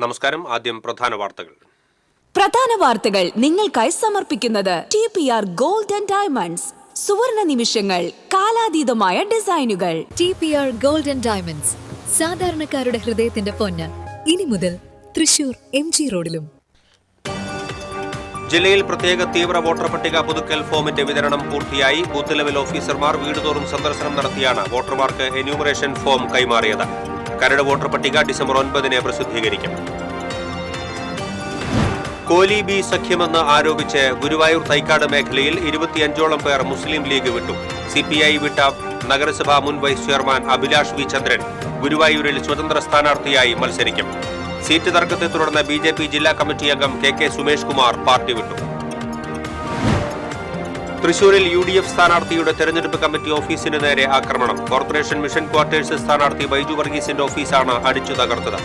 നമസ്കാരം. ആദ്യം പ്രധാന വാർത്തകൾ നിങ്ങൾക്കായി സമർപ്പിക്കുന്നത് TPR ഗോൾഡ് ആൻഡ് ഡയമണ്ട്സ്. സുവർണ നിമിഷങ്ങൾ, കാലാതീതമായ ഡിസൈനുകൾ. TPR ഗോൾഡ് ആൻഡ് ഡയമണ്ട്സ്, സാധാരണക്കാരുടെ ഹൃദയത്തിന്റെ പൊന്ന്. ഇനി മുതൽ തൃശൂർ MG റോഡിലും. ജില്ലയിൽ പ്രത്യേക തീവ്ര വോട്ടർ പട്ടിക പുതുക്കൽ ഫോമിന്റെ വിതരണം പൂർത്തിയായി. ബൂത്ത് ലെവൽ ഓഫീസർമാർ വീടുതോറും സന്ദർശനം നടത്തിയാണ് വോട്ടർമാർക്ക് എന്യൂമറേഷൻ ഫോം കൈമാറിയത്. കരട് വോട്ടർ പട്ടിക ഡിസംബർ 9 പ്രസിദ്ധീകരിക്കും. കോലി ബി സഖ്യമെന്ന് ആരോപിച്ച് ഗുരുവായൂർ തൈക്കാട് മേഖലയിൽ 25ഓളം പേർ മുസ്ലിം ലീഗ് വിട്ടു. CPI വിട്ട നഗരസഭാ മുൻ വൈസ് ചെയർമാൻ അഭിലാഷ് വി ചന്ദ്രൻ ഗുരുവായൂരിൽ സ്വതന്ത്ര സ്ഥാനാർത്ഥിയായി മത്സരിക്കും. സീറ്റ് തർക്കത്തെ തുടർന്ന് BJP ജില്ലാ കമ്മിറ്റി അംഗം KK സുമേഷ് കുമാർ പാർട്ടി വിട്ടു. തൃശൂരിൽ UDF സ്ഥാനാർത്ഥിയുടെ തെരഞ്ഞെടുപ്പ് കമ്മിറ്റി ഓഫീസിന് നേരെ ആക്രമണം. കോർപ്പറേഷൻ മിഷൻ ക്വാർട്ടേഴ്സ് സ്ഥാനാർത്ഥി ബൈജു വർഗീസിന്റെ ഓഫീസാണ് അടിച്ചു തകർത്തത്.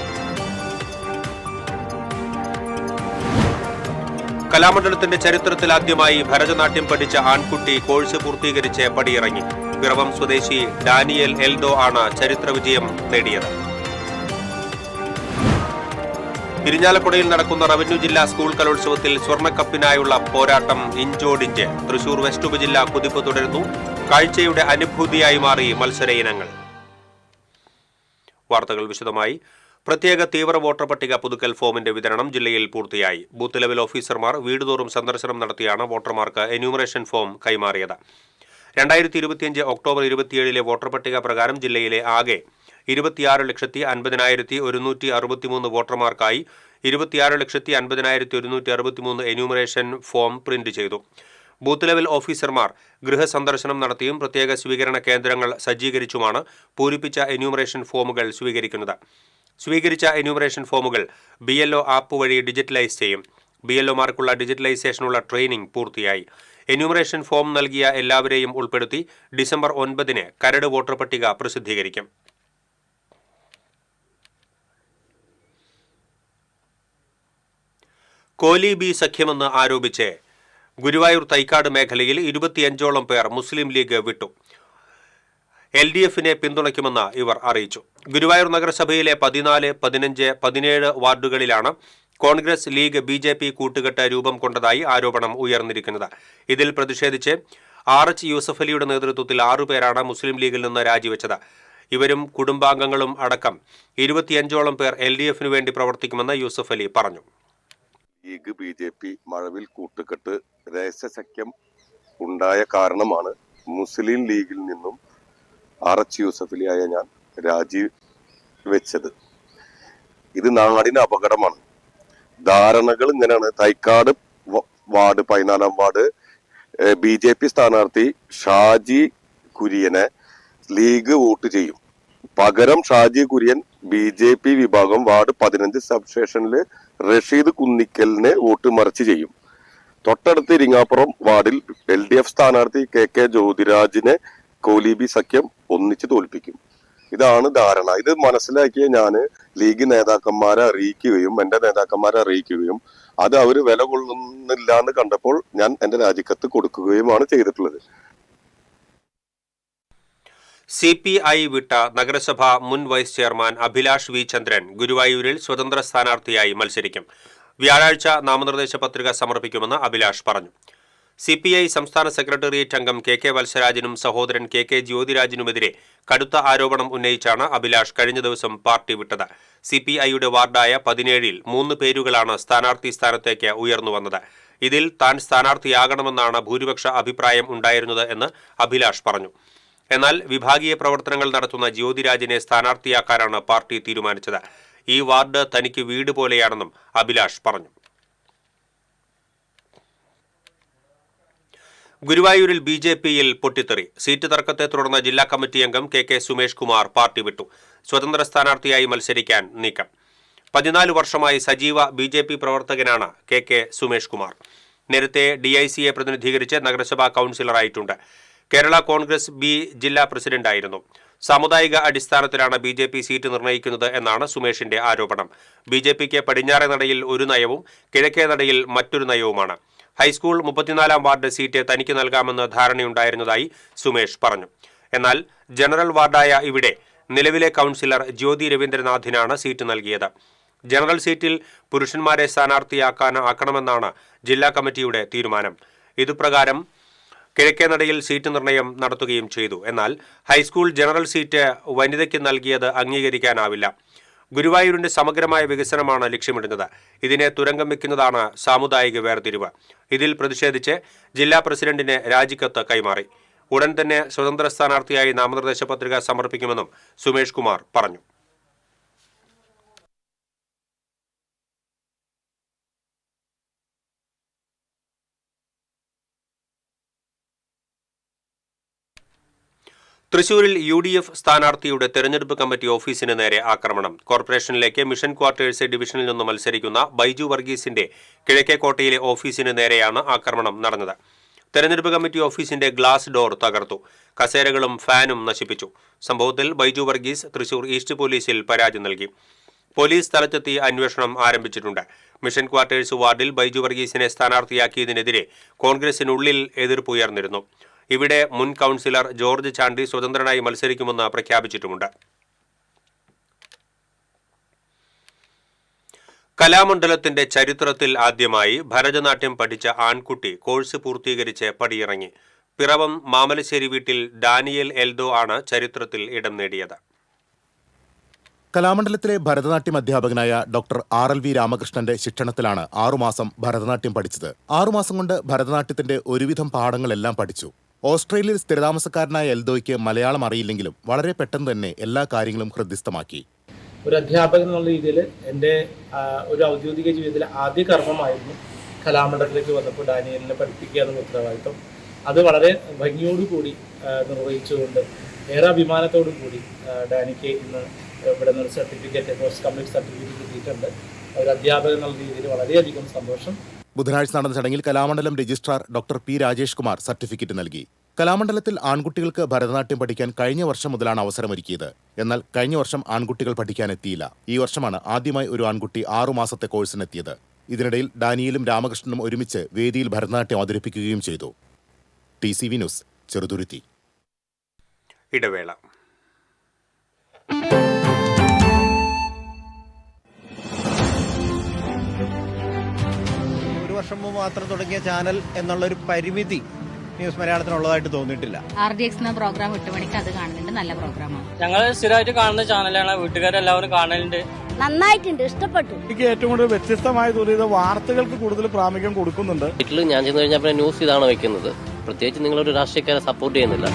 കലാമണ്ഡലത്തിന്റെ ചരിത്രത്തിലാദ്യമായി ഭരതനാട്യം പഠിച്ച ആൺകുട്ടി കോഴ്സ് പൂർത്തീകരിച്ച് പടിയിറങ്ങി. പിറവം സ്വദേശി ഡാനിയൽ എൽദോ ആണ് ചരിത്ര വിജയം നേടിയത്. ഇരിഞ്ഞാലക്കുടയിൽ നടക്കുന്ന റവന്യൂ ജില്ലാ സ്കൂൾ കലോത്സവത്തിൽ സ്വർണ്ണക്കപ്പിനായുള്ള പോരാട്ടം ഇഞ്ചോടിഞ്ച്. തൃശൂർ വെസ്റ്റ് ഉപജില്ല കുതിപ്പ് തുടരുന്നു. കാഴ്ചയുടെ അനുഭൂതിയായി മാറി മത്സര ഇനങ്ങൾ. വാർത്തകൾ വിശദമായി. പ്രത്യേക തീവ്ര വോട്ടർ പട്ടിക പുതുക്കൽ ഫോമിന്റെ വിതരണം ജില്ലയിൽ പൂർത്തിയായി. ബൂത്ത് ലെവൽ ഓഫീസർമാർ വീടുതോറും സന്ദർശനം നടത്തിയാണ് വോട്ടർമാർക്ക് എന്യൂമറേഷൻ ഫോം കൈമാറിയത്. 2025 ഒക്ടോബർ 27 വോട്ടർ പട്ടിക പ്രകാരം ജില്ലയിലെ ആകെ 26,50,163 വോട്ടർമാർക്കായി 26,50,163 എന്യൂമറേഷൻ ഫോം പ്രിന്റ് ചെയ്തു. ബൂത്ത് ലെവൽ ഓഫീസർമാർ ഗൃഹസന്ദർശനം നടത്തിയും പ്രത്യേക സ്വീകരണ കേന്ദ്രങ്ങൾ സജ്ജീകരിച്ചുമാണ് പൂരിപ്പിച്ച എന്യൂമറേഷൻ ഫോമുകൾ സ്വീകരിക്കുന്നത്. സ്വീകരിച്ച എന്യൂമറേഷൻ ഫോമുകൾ BLO ആപ്പ് വഴി ഡിജിറ്റലൈസ് ചെയ്യും. BLOമാർക്കുള്ള ഡിജിറ്റലൈസേഷനുള്ള ട്രെയിനിംഗ് പൂർത്തിയായി. എന്യൂമറേഷൻ ഫോം നൽകിയ എല്ലാവരെയും ഉൾപ്പെടുത്തി ഡിസംബർ 9 കരട് വോട്ടർ പട്ടിക പ്രസിദ്ധീകരിക്കും. കോലി ബി സഖ്യമെന്ന് ആരോപിച്ച് ഗുരുവായൂർ തൈക്കാട് മേഖലയിൽ 25ഓളം പേർ മുസ്ലിം ലീഗ് വിട്ടു. LDFനെ പിന്തുണയ്ക്കുമെന്ന് ഇവർ അറിയിച്ചു. ഗുരുവായൂർ നഗരസഭയിലെ 14, 15, 17 വാർഡുകളിലാണ് കോൺഗ്രസ് ലീഗ് BJP കൂട്ടുകെട്ട് രൂപം കൊണ്ടതായി ആരോപണം ഉയർന്നിരിക്കുന്നത്. ഇതിൽ പ്രതിഷേധിച്ച് RH യൂസഫലിയുടെ നേതൃത്വത്തിൽ 6 പേരാണ് മുസ്ലിം ലീഗിൽ നിന്ന് രാജിവെച്ചത്. ഇവരും കുടുംബാംഗങ്ങളും അടക്കം 25ഓളം പേർ LDFനു വേണ്ടി പ്രവർത്തിക്കുമെന്ന് യൂസഫലി പറഞ്ഞു. ലീഗ് BJP മഴവിൽ കൂട്ടുകെട്ട് രഹസ്യസഖ്യം ഉണ്ടായ കാരണമാണ് മുസ്ലിം ലീഗിൽ നിന്നും RH യൂസഫലിയായ ഞാൻ രാജിവെച്ചത്. ഇത് നാടിന് അപകടമാണ്. ധാരണകൾ ഇങ്ങനെയാണ്. തൈക്കാട് വാർഡ് 14-ാം വാർഡ് BJP സ്ഥാനാർത്ഥി ഷാജി കുര്യനെ ലീഗ് വോട്ട് ചെയ്യും. പകരം ഷാജി കുര്യൻ BJP വിഭാഗം വാർഡ് 15 സബ്സ്റ്റേഷനിൽ റഷീദ് കുന്നിക്കലിനെ വോട്ട് മറിച്ച് ചെയ്യും. തൊട്ടടുത്ത് ഇരിങ്ങാപ്പുറം വാർഡിൽ LDF സ്ഥാനാർത്ഥി KK ജ്യോതിരാജിനെ കോലി ബി സഖ്യം ഒന്നിച്ച് തോൽപ്പിക്കും. ഇതാണ് ധാരണ. ഇത് മനസ്സിലാക്കിയ ഞാൻ ലീഗ് നേതാക്കന്മാരെ അറിയിക്കുകയും എന്റെ നേതാക്കന്മാരെ അറിയിക്കുകയും അത് അവര് വില കൊള്ളുന്നില്ല എന്ന് കണ്ടപ്പോൾ ഞാൻ എന്റെ രാജിക്കത്ത് കൊടുക്കുകയുമാണ് ചെയ്തിട്ടുള്ളത്. CPI വിട്ട നഗരസഭാ മുൻ വൈസ് ചെയർമാൻ അഭിലാഷ് വി ചന്ദ്രൻ ഗുരുവായൂരിൽ സ്വതന്ത്ര സ്ഥാനാർത്ഥിയായി മത്സരിക്കും. വ്യാഴാഴ്ച നാമനിർദ്ദേശ പത്രിക സമർപ്പിക്കുമെന്ന് അഭിലാഷ് പറഞ്ഞു. CPI സംസ്ഥാന സെക്രട്ടേറിയറ്റ് അംഗം KK വത്സരാജനും സഹോദരൻ KK ജ്യോതിരാജിനുമെതിരെ കടുത്ത ആരോപണം ഉന്നയിച്ചാണ് അഭിലാഷ് കഴിഞ്ഞ ദിവസം പാർട്ടി വിട്ടത്. CPIയുടെ വാർഡായ 17-ൽ 3 പേരുകളാണ് സ്ഥാനാർത്ഥി സ്ഥാനത്തേക്ക് ഉയർന്നുവന്നത്. ഇതിൽ താൻ സ്ഥാനാർത്ഥിയാകണമെന്നാണ് ഭൂരിപക്ഷ അഭിപ്രായം ഉണ്ടായിരുന്നത് എന്ന് അഭിലാഷ് പറഞ്ഞു. എന്നാൽ വിഭാഗീയ പ്രവർത്തനങ്ങൾ നടത്തുന്ന ജ്യോതിരാജിനെ സ്ഥാനാർത്ഥിയാക്കാനാണ് പാർട്ടി തീരുമാനിച്ചത്. ഈ വാർഡ് തനിക്ക് വീട് പോലെയാണെന്നും അഭിലാഷ് പറഞ്ഞു. ഗുരുവായൂരിൽ BJPയിൽ പൊട്ടിത്തെറി. സീറ്റ് തർക്കത്തെ തുടർന്ന് ജില്ലാ കമ്മിറ്റി അംഗം KK സുമേഷ് കുമാർ പാർട്ടി വിട്ടു. സ്വതന്ത്ര സ്ഥാനാർത്ഥിയായി മത്സരിക്കാൻ നീക്കം. 14 വർഷമായി സജീവ BJP പ്രവർത്തകനാണ് KK സുമേഷ് കുമാർ. നേരത്തെ DICയെ പ്രതിനിധീകരിച്ച് നഗരസഭാ കൗൺസിലറായിട്ടുണ്ട്. കേരള കോൺഗ്രസ് B ജില്ലാ പ്രസിഡന്റായിരുന്നു. സാമുദായിക അടിസ്ഥാനത്തിലാണ് BJP സീറ്റ് നിർണ്ണയിക്കുന്നത് എന്നാണ് സുമേഷിന്റെ ആരോപണം. BJPക്ക് പടിഞ്ഞാറേ നടയിൽ ഒരു നയവും കിഴക്കേ നടയിൽ മറ്റൊരു നയവുമാണ്. ഹൈസ്കൂൾ 34-ാം വാർഡ് സീറ്റ് തനിക്ക് നൽകാമെന്ന് ധാരണയുണ്ടായിരുന്നതായി സുമേഷ് പറഞ്ഞു. എന്നാൽ ജനറൽ വാർഡായ ഇവിടെ നിലവിലെ കൗൺസിലർ ജ്യോതി രവീന്ദ്രനാഥിനാണ് സീറ്റ് നൽകിയത്. ജനറൽ സീറ്റിൽ പുരുഷന്മാരെ സ്ഥാനാർത്ഥിയാക്കണമെന്നാണ് ജില്ലാ കമ്മിറ്റിയുടെ തീരുമാനം. ഇതുപ്രകാരം കിഴക്കേനടയിൽ സീറ്റ് നിർണയം നടത്തുകയും ചെയ്തു. എന്നാൽ ഹൈസ്കൂൾ ജനറൽ സീറ്റ് വനിതയ്ക്ക് നൽകിയത് അംഗീകരിക്കാനാവില്ല. ഗുരുവായൂരിന്റെ സമഗ്രമായ വികസനമാണ് ലക്ഷ്യമിടുന്നത്. ഇതിനെ തുരങ്കം വയ്ക്കുന്നതാണ് സാമുദായിക വേർതിരിവ്. ഇതിൽ പ്രതിഷേധിച്ച് ജില്ലാ പ്രസിഡന്റിന് രാജിക്കത്ത് കൈമാറി. ഉടൻ തന്നെ സ്വതന്ത്ര സ്ഥാനാർത്ഥിയായി നാമനിർദ്ദേശ പത്രിക സമർപ്പിക്കുമെന്നും സുമേഷ് കുമാർ പറഞ്ഞു. തൃശൂരിൽ UDF സ്ഥാനാർത്ഥിയുടെ തെരഞ്ഞെടുപ്പ് കമ്മിറ്റി ഓഫീസിന് നേരെ ആക്രമണം. കോർപ്പറേഷനിലേക്ക് മിഷൻ ക്വാർട്ടേഴ്സ് ഡിവിഷനിൽ നിന്ന് മത്സരിക്കുന്ന ബൈജു വർഗീസിന്റെ കിഴക്കേക്കോട്ടയിലെ ഓഫീസിന് നേരെയാണ് ആക്രമണം നടന്നത്. തെരഞ്ഞെടുപ്പ് കമ്മിറ്റി ഓഫീസിന്റെ ഗ്ലാസ് ഡോർ തകർത്തു. കസേരകളും ഫാനും നശിപ്പിച്ചു. സംഭവത്തിൽ ബൈജു വർഗീസ് തൃശൂർ ഈസ്റ്റ് പോലീസിൽ പരാതി നൽകി. പോലീസ് സ്ഥലത്തെത്തി അന്വേഷണം ആരംഭിച്ചിട്ടുണ്ട്. മിഷൻ ക്വാർട്ടേഴ്സ് വാർഡിൽ ബൈജു വർഗീസിനെ സ്ഥാനാർത്ഥിയാക്കിയതിനെതിരെ കോൺഗ്രസിനുള്ളിൽ എതിർപ്പുയർന്നിരുന്നു. ഇവിടെ മുൻ കൗൺസിലർ ജോർജ് ചാണ്ടി സ്വതന്ത്രനായി മത്സരിക്കുമെന്ന് പ്രഖ്യാപിച്ചിട്ടുമുണ്ട്. കലാമണ്ഡലത്തിന്റെ ചരിത്രത്തിൽ ആദ്യമായി ഭരതനാട്യം പഠിച്ച ആൺകുട്ടി കോഴ്സ് പൂർത്തീകരിച്ച് പടിയിറങ്ങി. പിറവം മാമലശ്ശേരി വീട്ടിൽ ഡാനിയൽ എൽദോ ആണ് ചരിത്രത്തിൽ ഇടം നേടിയത്. കലാമണ്ഡലത്തിലെ ഭരതനാട്യം അധ്യാപകനായ ഡോക്ടർ RLV രാമകൃഷ്ണന്റെ ശിക്ഷണത്തിലാണ് 6 മാസം ഭരതനാട്യം പഠിച്ചത്. 6 മാസം കൊണ്ട് ഭരതനാട്യത്തിന്റെ ഒരുവിധം പാഠങ്ങളെല്ലാം പഠിച്ചു. ഓസ്ട്രേലിയയിൽ സ്ഥിരതാമസക്കാരനായ എൽദോയ്ക്ക് മലയാളം അറിയില്ലെങ്കിലും വളരെ പെട്ടെന്ന് തന്നെ എല്ലാ കാര്യങ്ങളും ഹൃദ്യസ്ഥമാക്കി. ഒരു അധ്യാപകൻ എന്നുള്ള രീതിയിൽ എൻ്റെ ഒരു ഔദ്യോഗിക ജീവിതത്തിലെ ആദ്യ കർമ്മമായിരുന്നു കലാമണ്ഡലത്തിലേക്ക് വന്നപ്പോൾ ഡാനിയലിനെ പഠിപ്പിക്കുക എന്ന ഉത്തരവാദിത്വം. അത് വളരെ ഭംഗിയോടുകൂടി നിർവഹിച്ചുകൊണ്ട് ഏറെ അഭിമാനത്തോടു കൂടി ഡാനിക്ക് ഇന്ന് ഇവിടെ നിന്ന് സർട്ടിഫിക്കറ്റ്, പോസ്റ്റ് കംപ്ലീറ്റ് സർട്ടിഫിക്കറ്റ് കിട്ടിയിട്ടുണ്ട്. ഒരു അധ്യാപകൻ എന്നുള്ള രീതിയിൽ വളരെയധികം സന്തോഷം. ബുധനാഴ്ച നടന്ന ചടങ്ങിൽ Kalamandalam registrar doctor P. Rajesh Kumar certificate നൽകി. കലാമണ്ഡലത്തിൽ ആൺകുട്ടികൾക്ക് ഭരതനാട്യം പഠിക്കാൻ കഴിഞ്ഞ വർഷം മുതലാണ് അവസരമൊരുക്കിയത്. എന്നാൽ കഴിഞ്ഞ വർഷം ആൺകുട്ടികൾ പഠിക്കാനെത്തിയില്ല. ഈ വർഷമാണ് ആദ്യമായി ഒരു ആൺകുട്ടി 6 മാസത്തെ കോഴ്സിനെത്തിയത്. ഇതിനിടയിൽ ഡാനിയലും രാമകൃഷ്ണനും ഒരുമിച്ച് വേദിയിൽ ഭരതനാട്യം അവതരിപ്പിക്കുകയും ചെയ്തു. TCV news, Cheruthuruthy. ഇടവേള. വർഷം മുമ്പ് മാത്രം തുടങ്ങിയ ചാനൽ എന്നുള്ളൊരു പരിമിതി ന്യൂസ് മലയാളത്തിനുള്ളതായിട്ട് തോന്നിയിട്ടില്ല. RDX എന്ന പ്രോഗ്രാം 8 മണിക്ക് അത് കാണുന്നുണ്ട്. നല്ല പ്രോഗ്രാമാണ്. ഞങ്ങൾ സ്ഥിരമായിട്ട് കാണുന്ന ചാനലാണ്. വീട്ടുകാരെല്ലാവരും കാണലുണ്ട്. നന്നായിട്ടുണ്ട്, ഇഷ്ടപ്പെട്ടു. എനിക്ക് ഏറ്റവും കൂടുതൽ വ്യത്യസ്തമായ തോന്നിയത് വാർത്തകൾക്ക് കൂടുതൽ പ്രാമുഖ്യം കൊടുക്കുന്നുണ്ട്. വീട്ടിൽ ഞാൻ ചെന്ന് കഴിഞ്ഞാൽ പിന്നെ ന്യൂസ് ഇതാണ് വെക്കുന്നത്. പ്രത്യേകിച്ച് നിങ്ങളൊരു രാഷ്ട്രീയക്കാരെ സപ്പോർട്ട് ചെയ്യുന്നില്ല.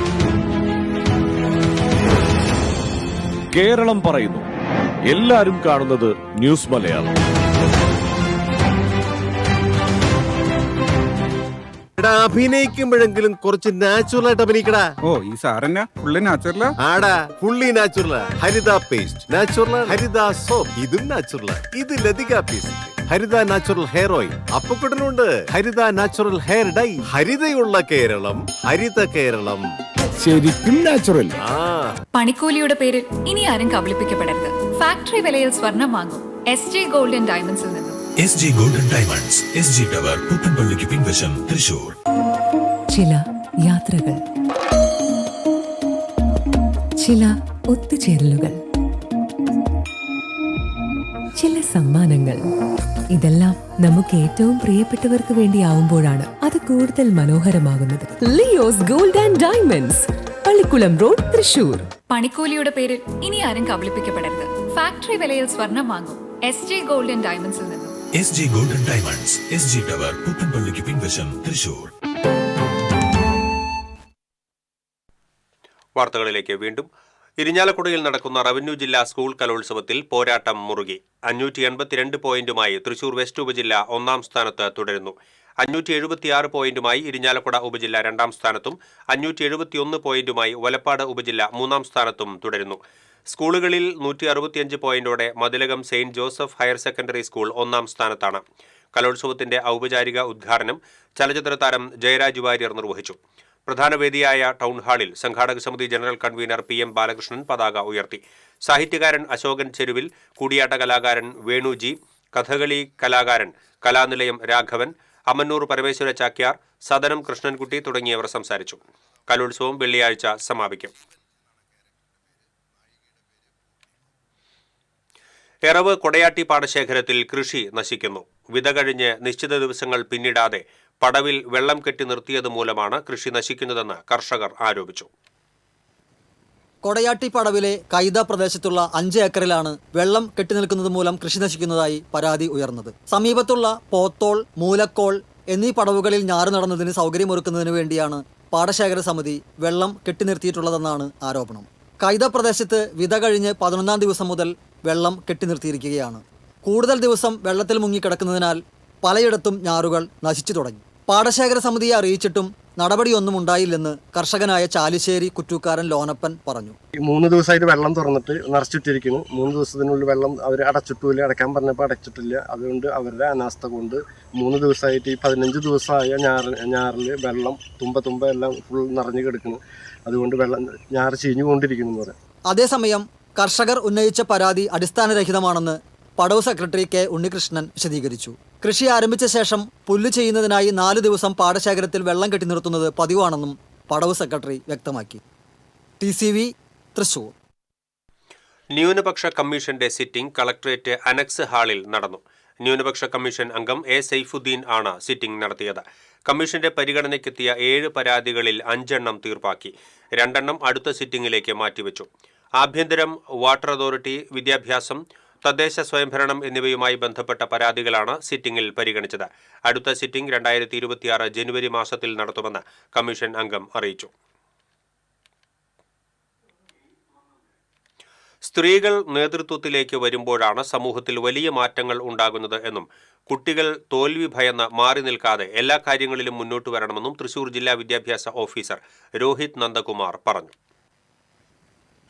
കേരളം പറയുന്നു, എല്ലാരും കാണുന്നത് ന്യൂസ് മലയാളം. അഭിനയിക്കുമ്പോഴെങ്കിലും കുറച്ച് നാച്ചുറൽ ആയിട്ട് അഭിനയിക്കടാ. ഈ സാറന്നെ ഫുള്ളി നാച്ചുറലാ? ആടാ, ഫുള്ളി നാച്ചുറൽ. ഹരിത പേസ്റ്റ് നാച്ചുറൽ, ഹരിത സോപ്പ് ഇതും നാച്ചുറൽ, ഇത് ലതിക പേസ്റ്റ്, ഹരിത നാച്ചുറൽ ഹെയർ ഓയിൽ, അപ്പക്കുട്ടനുണ്ട് ഹരിത natural hair dye. ഹരിതയുള്ള Keralam, Haritha Keralam, ശരിക്കും നാച്ചുറൽ. പണിക്കൂലിയുടെ പേരിൽ ഇനി ആരും കബളിപ്പിക്കപ്പെടരുത്. ഫാക്ടറി വിലയിൽ സ്വർണം വാങ്ങും SG ഗോൾഡൻ ഡയമണ്ട്സിൽ നിന്നും. SG golden diamonds, SG tower, പുത്തൻപള്ളിക്ക് പിൻവശം, തൃശൂർ. ചില യാത്രകൾ, ചില ഒത്തുചേരലുകൾ, ചില സമ്മാനങ്ങൾ, ഇതെല്ലാം നമുക്ക് ഏറ്റവും പ്രിയപ്പെട്ടവർക്ക് വേണ്ടിയാവുമ്പോഴാണ് അത് കൂടുതൽ മനോഹരമാകുന്നത്. Leo's gold and diamonds, Pallikulam road, Thrissur. പണിക്കൂലിയുടെ പേരിൽ ഇനി ആരും കബളിപ്പിക്കപ്പെടരുത്. ഫാക്ടറി വിലയിൽ സ്വർണം വാങ്ങും SG ഗോൾഡൻ ഡയമണ്ട്സിൽ നിന്നും. SG golden diamonds, SG tower, പുത്തൻപള്ളിക്ക് പിൻവശം, തൃശൂർ. വാർത്തകളിലേക്ക് വീണ്ടും. ഇരിഞ്ഞാലക്കുടയിൽ നടക്കുന്ന റവന്യൂ ജില്ലാ സ്കൂൾ കലോത്സവത്തിൽ പോരാട്ടം മുറുകി. 582 പോയിന്റുമായി തൃശൂർ വെസ്റ്റ് ഉപജില്ല 1-ാം സ്ഥാനത്ത് തുടരുന്നു. 576 പോയിന്റുമായി ഇരിഞ്ഞാലക്കുട ഉപജില്ല 2-ാം സ്ഥാനത്തും 571 പോയിന്റുമായി ഒലപ്പാട് ഉപജില്ല 3-ാം സ്ഥാനത്തും തുടരുന്നു. സ്കൂളുകളിൽ 165 പോയിന്റോടെ Mathilakam saint Joseph higher secondary school 1-ാം സ്ഥാനത്താണ്. കലോത്സവത്തിന്റെ ഔപചാരിക ഉദ്ഘാടനം ചലച്ചിത്ര താരം ജയരാജ് വാര്യർ നിർവഹിച്ചു. പ്രധാന വേദിയായ ടൗൺ ഹാളിൽ സംഘാടക സമിതി ജനറൽ കൺവീനർ PM ബാലകൃഷ്ണൻ പതാക ഉയർത്തി. സാഹിത്യകാരൻ അശോകൻ ചെരുവിൽ, കൂടിയാട്ട കലാകാരൻ വേണുജി, കഥകളി കലാകാരൻ കലാനിലയം രാഘവൻ, അമ്മന്നൂർ പരമേശ്വര ചാക്യാർ, സദനം കൃഷ്ണൻകുട്ടി തുടങ്ങിയവർ സംസാരിച്ചു. കലോത്സവം വെള്ളിയാഴ്ച സമാപിക്കും. എറവ് കൊടയാട്ടി പാടശേഖരത്തിൽ കൃഷി നശിക്കുന്നു. വിത കഴിഞ്ഞ് നിശ്ചിത ദിവസങ്ങൾ പിന്നിടാതെ പടവിൽ വെള്ളം കെട്ടി നിർത്തിയത് മൂലമാണ് കൃഷി നശിക്കുന്നതെന്ന് കർഷകർ ആരോപിച്ചു. കൊടയാട്ടി പടവിലെ കൈത പ്രദേശത്തുള്ള 5 ഏക്കറിലാണ് വെള്ളം കെട്ടിനിൽക്കുന്നത് മൂലം കൃഷി നശിക്കുന്നതായി പരാതി ഉയർന്നത്. സമീപത്തുള്ള പോത്തോൾ, മൂലക്കോൾ എന്നീ പടവുകളിൽ ഞാറ് നടന്നതിന് സൗകര്യമൊരുക്കുന്നതിന് വേണ്ടിയാണ് പാടശേഖര സമിതി വെള്ളം കെട്ടിനിർത്തിയിട്ടുള്ളതെന്നാണ് ആരോപണം. കൈത പ്രദേശത്ത് വിത കഴിഞ്ഞ് 11-ാം ദിവസം മുതൽ വെള്ളം കെട്ടിനിർത്തിയിരിക്കുകയാണ്. കൂടുതൽ ദിവസം വെള്ളത്തിൽ മുങ്ങിക്കിടക്കുന്നതിനാൽ പലയിടത്തും ഞാറുകൾ നശിച്ചു തുടങ്ങി. പാടശേഖര സമിതിയെ അറിയിച്ചിട്ടും നടപടിയൊന്നും ഉണ്ടായില്ലെന്ന് കർഷകനായ ചാലിശ്ശേരി കുറ്റൂക്കാരൻ ലോനപ്പൻ പറഞ്ഞു. 3 ദിവസമായിട്ട് വെള്ളം തുറന്നിട്ട് നിറച്ചിട്ടിരിക്കുന്നു. 3 ദിവസത്തിനുള്ളിൽ വെള്ളം അവർ അടച്ചിട്ടില്ല, അടയ്ക്കാൻ പറഞ്ഞപ്പോൾ അടച്ചിട്ടില്ല. അതുകൊണ്ട് അവരുടെ അനാസ്ഥ കൊണ്ട് 3 ദിവസമായിട്ട് ഈ 15 ദിവസമായ ഞാറിൽ വെള്ളം തുമ്പ എല്ലാം ഫുൾ നിറഞ്ഞു കിടക്കുന്നു. അതുകൊണ്ട് ഞാറ് ചീഞ്ഞുകൊണ്ടിരിക്കുന്നു പറയാം. അതേസമയം കർഷകർ ഉന്നയിച്ച പരാതി അടിസ്ഥാനരഹിതമാണെന്ന് പടവ് സെക്രട്ടറി കെ ഉണ്ണികൃഷ്ണൻ വിശദീകരിച്ചു. കൃഷി ആരംഭിച്ച ശേഷം പുല്ല് ചെയ്യുന്നതിനായി 4 ദിവസം പാടശേഖരത്തിൽ വെള്ളം കെട്ടി നിർത്തുന്നത് പതിവാണെന്നും പടവ് സെക്രട്ടറി വ്യക്തമാക്കി. TCV തൃശൂർ. ന്യൂനപക്ഷ കമ്മീഷന്റെ സിറ്റിംഗ് കളക്ടറേറ്റ് അനക്സ് ഹാളിൽ നടന്നു. ന്യൂനപക്ഷ കമ്മീഷൻ അംഗം എ സൈഫുദ്ദീൻ ആണ് സിറ്റിംഗ് നടത്തിയത്. കമ്മീഷന്റെ പരിഗണനയ്ക്കെത്തിയ 7 പരാതികളിൽ 5 എണ്ണം തീർപ്പാക്കി. 2 എണ്ണം അടുത്ത സിറ്റിംഗിലേക്ക് മാറ്റിവെച്ചു. ആഭ്യന്തരം, വാട്ടർ അതോറിറ്റി, വിദ്യാഭ്യാസം, തദ്ദേശ സ്വയംഭരണം എന്നിവയുമായി ബന്ധപ്പെട്ട പരാതികളാണ് സിറ്റിംഗിൽ പരിഗണിച്ചത്. അടുത്ത സിറ്റിംഗ് 2026 ജനുവരി മാസത്തിൽ നടത്തുമെന്ന് കമ്മീഷൻ അംഗം അറിയിച്ചു. സ്ത്രീകൾ നേതൃത്വത്തിലേക്ക് വരുമ്പോഴാണ് സമൂഹത്തിൽ വലിയ മാറ്റങ്ങൾ ഉണ്ടാകുന്നത് എന്നും കുട്ടികൾ തോൽവി ഭയന്ന് മാറി നിൽക്കാതെ എല്ലാ കാര്യങ്ങളിലും മുന്നോട്ട് വരണമെന്നും തൃശൂർ ജില്ലാ വിദ്യാഭ്യാസ ഓഫീസർ രോഹിത് നന്ദകുമാർ പറഞ്ഞു.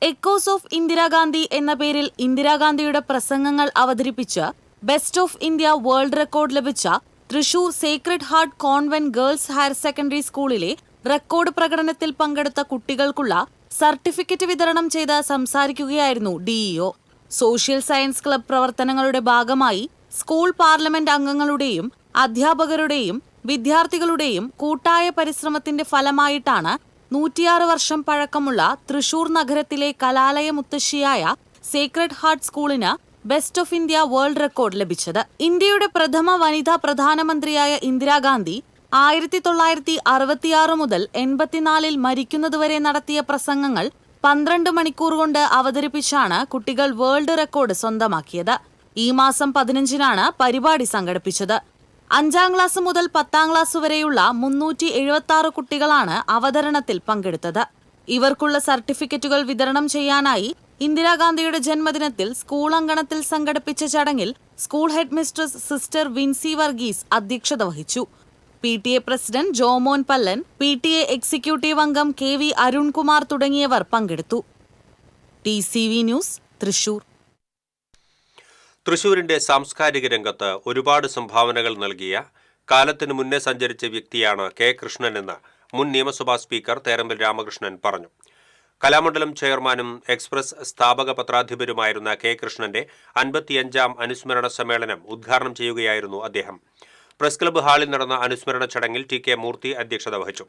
എക്കോസ് ഓഫ് ഇന്ദിരാഗാന്ധി എന്ന പേരിൽ ഇന്ദിരാഗാന്ധിയുടെ പ്രസംഗങ്ങൾ അവതരിപ്പിച്ച് best of India world record ലഭിച്ച Thrissur sacred heart convent girls higher secondary സ്കൂളിലെ റെക്കോർഡ് പ്രകടനത്തിൽ പങ്കെടുത്ത കുട്ടികൾക്കുള്ള സർട്ടിഫിക്കറ്റ് വിതരണം ചെയ്ത് സംസാരിക്കുകയായിരുന്നു DEO. സോഷ്യൽ സയൻസ് ക്ലബ് പ്രവർത്തനങ്ങളുടെ ഭാഗമായി സ്കൂൾ പാർലമെന്റ് അംഗങ്ങളുടെയും അധ്യാപകരുടെയും വിദ്യാർത്ഥികളുടെയും കൂട്ടായ പരിശ്രമത്തിന്റെ ഫലമായിട്ടാണ് 106 വർഷം പഴക്കമുള്ള തൃശൂർ നഗരത്തിലെ കലാലയ മുത്തശ്ശിയായ സേക്രഡ് ഹാർട്ട് സ്കൂളിന് best of India world record ലഭിച്ചത്. ഇന്ത്യയുടെ പ്രഥമ വനിതാ പ്രധാനമന്ത്രിയായ ഇന്ദിരാഗാന്ധി 1966 മുതൽ 84 മരിക്കുന്നതുവരെ നടത്തിയ പ്രസംഗങ്ങൾ 12 മണിക്കൂർ കൊണ്ട് അവതരിപ്പിച്ചാണ് കുട്ടികൾ വേൾഡ് റെക്കോർഡ് സ്വന്തമാക്കിയത്. ഈ മാസം 15-നാണ് പരിപാടി സംഘടിപ്പിച്ചത്. 5-ാം ക്ലാസ് മുതൽ 10-ാം ക്ലാസ് വരെയുള്ള 376 കുട്ടികളാണ് അവതരണത്തിൽ പങ്കെടുത്തത്. ഇവർക്കുള്ള സർട്ടിഫിക്കറ്റുകൾ വിതരണം ചെയ്യാനായി ഇന്ദിരാഗാന്ധിയുടെ ജന്മദിനത്തിൽ സ്കൂൾ അങ്കണത്തിൽ സംഘടിപ്പിച്ച ചടങ്ങിൽ school head mistress sister Vincy Varghese അധ്യക്ഷത വഹിച്ചു. PTA president Jomon Pallan, PTA executive അംഗം KV അരുൺകുമാർ തുടങ്ങിയവർ പങ്കെടുത്തു. TCV news Thrissur. തൃശൂരിന്റെ സാംസ്കാരിക രംഗത്ത് ഒരുപാട് സംഭാവനകൾ നൽകിയ, കാലത്തിനു മുന്നേ സഞ്ചരിച്ച വ്യക്തിയാണ് K. കൃഷ്ണൻ എന്ന് മുൻ നിയമസഭാ സ്പീക്കർ തേരമ്പിൽ രാമകൃഷ്ണൻ പറഞ്ഞു. കലാമണ്ഡലം ചെയർമാനും എക്സ്പ്രസ് സ്ഥാപക പത്രാധിപരുമായിരുന്ന K. കൃഷ്ണന്റെ 55-ാം അനുസ്മരണ സമ്മേളനം ഉദ്ഘാടനം ചെയ്യുകയായിരുന്നു അദ്ദേഹം. പ്രസ് ക്ലബ്ബ് ഹാളിൽ നടന്ന അനുസ്മരണ ചടങ്ങിൽ TK മൂർത്തി അധ്യക്ഷത വഹിച്ചു.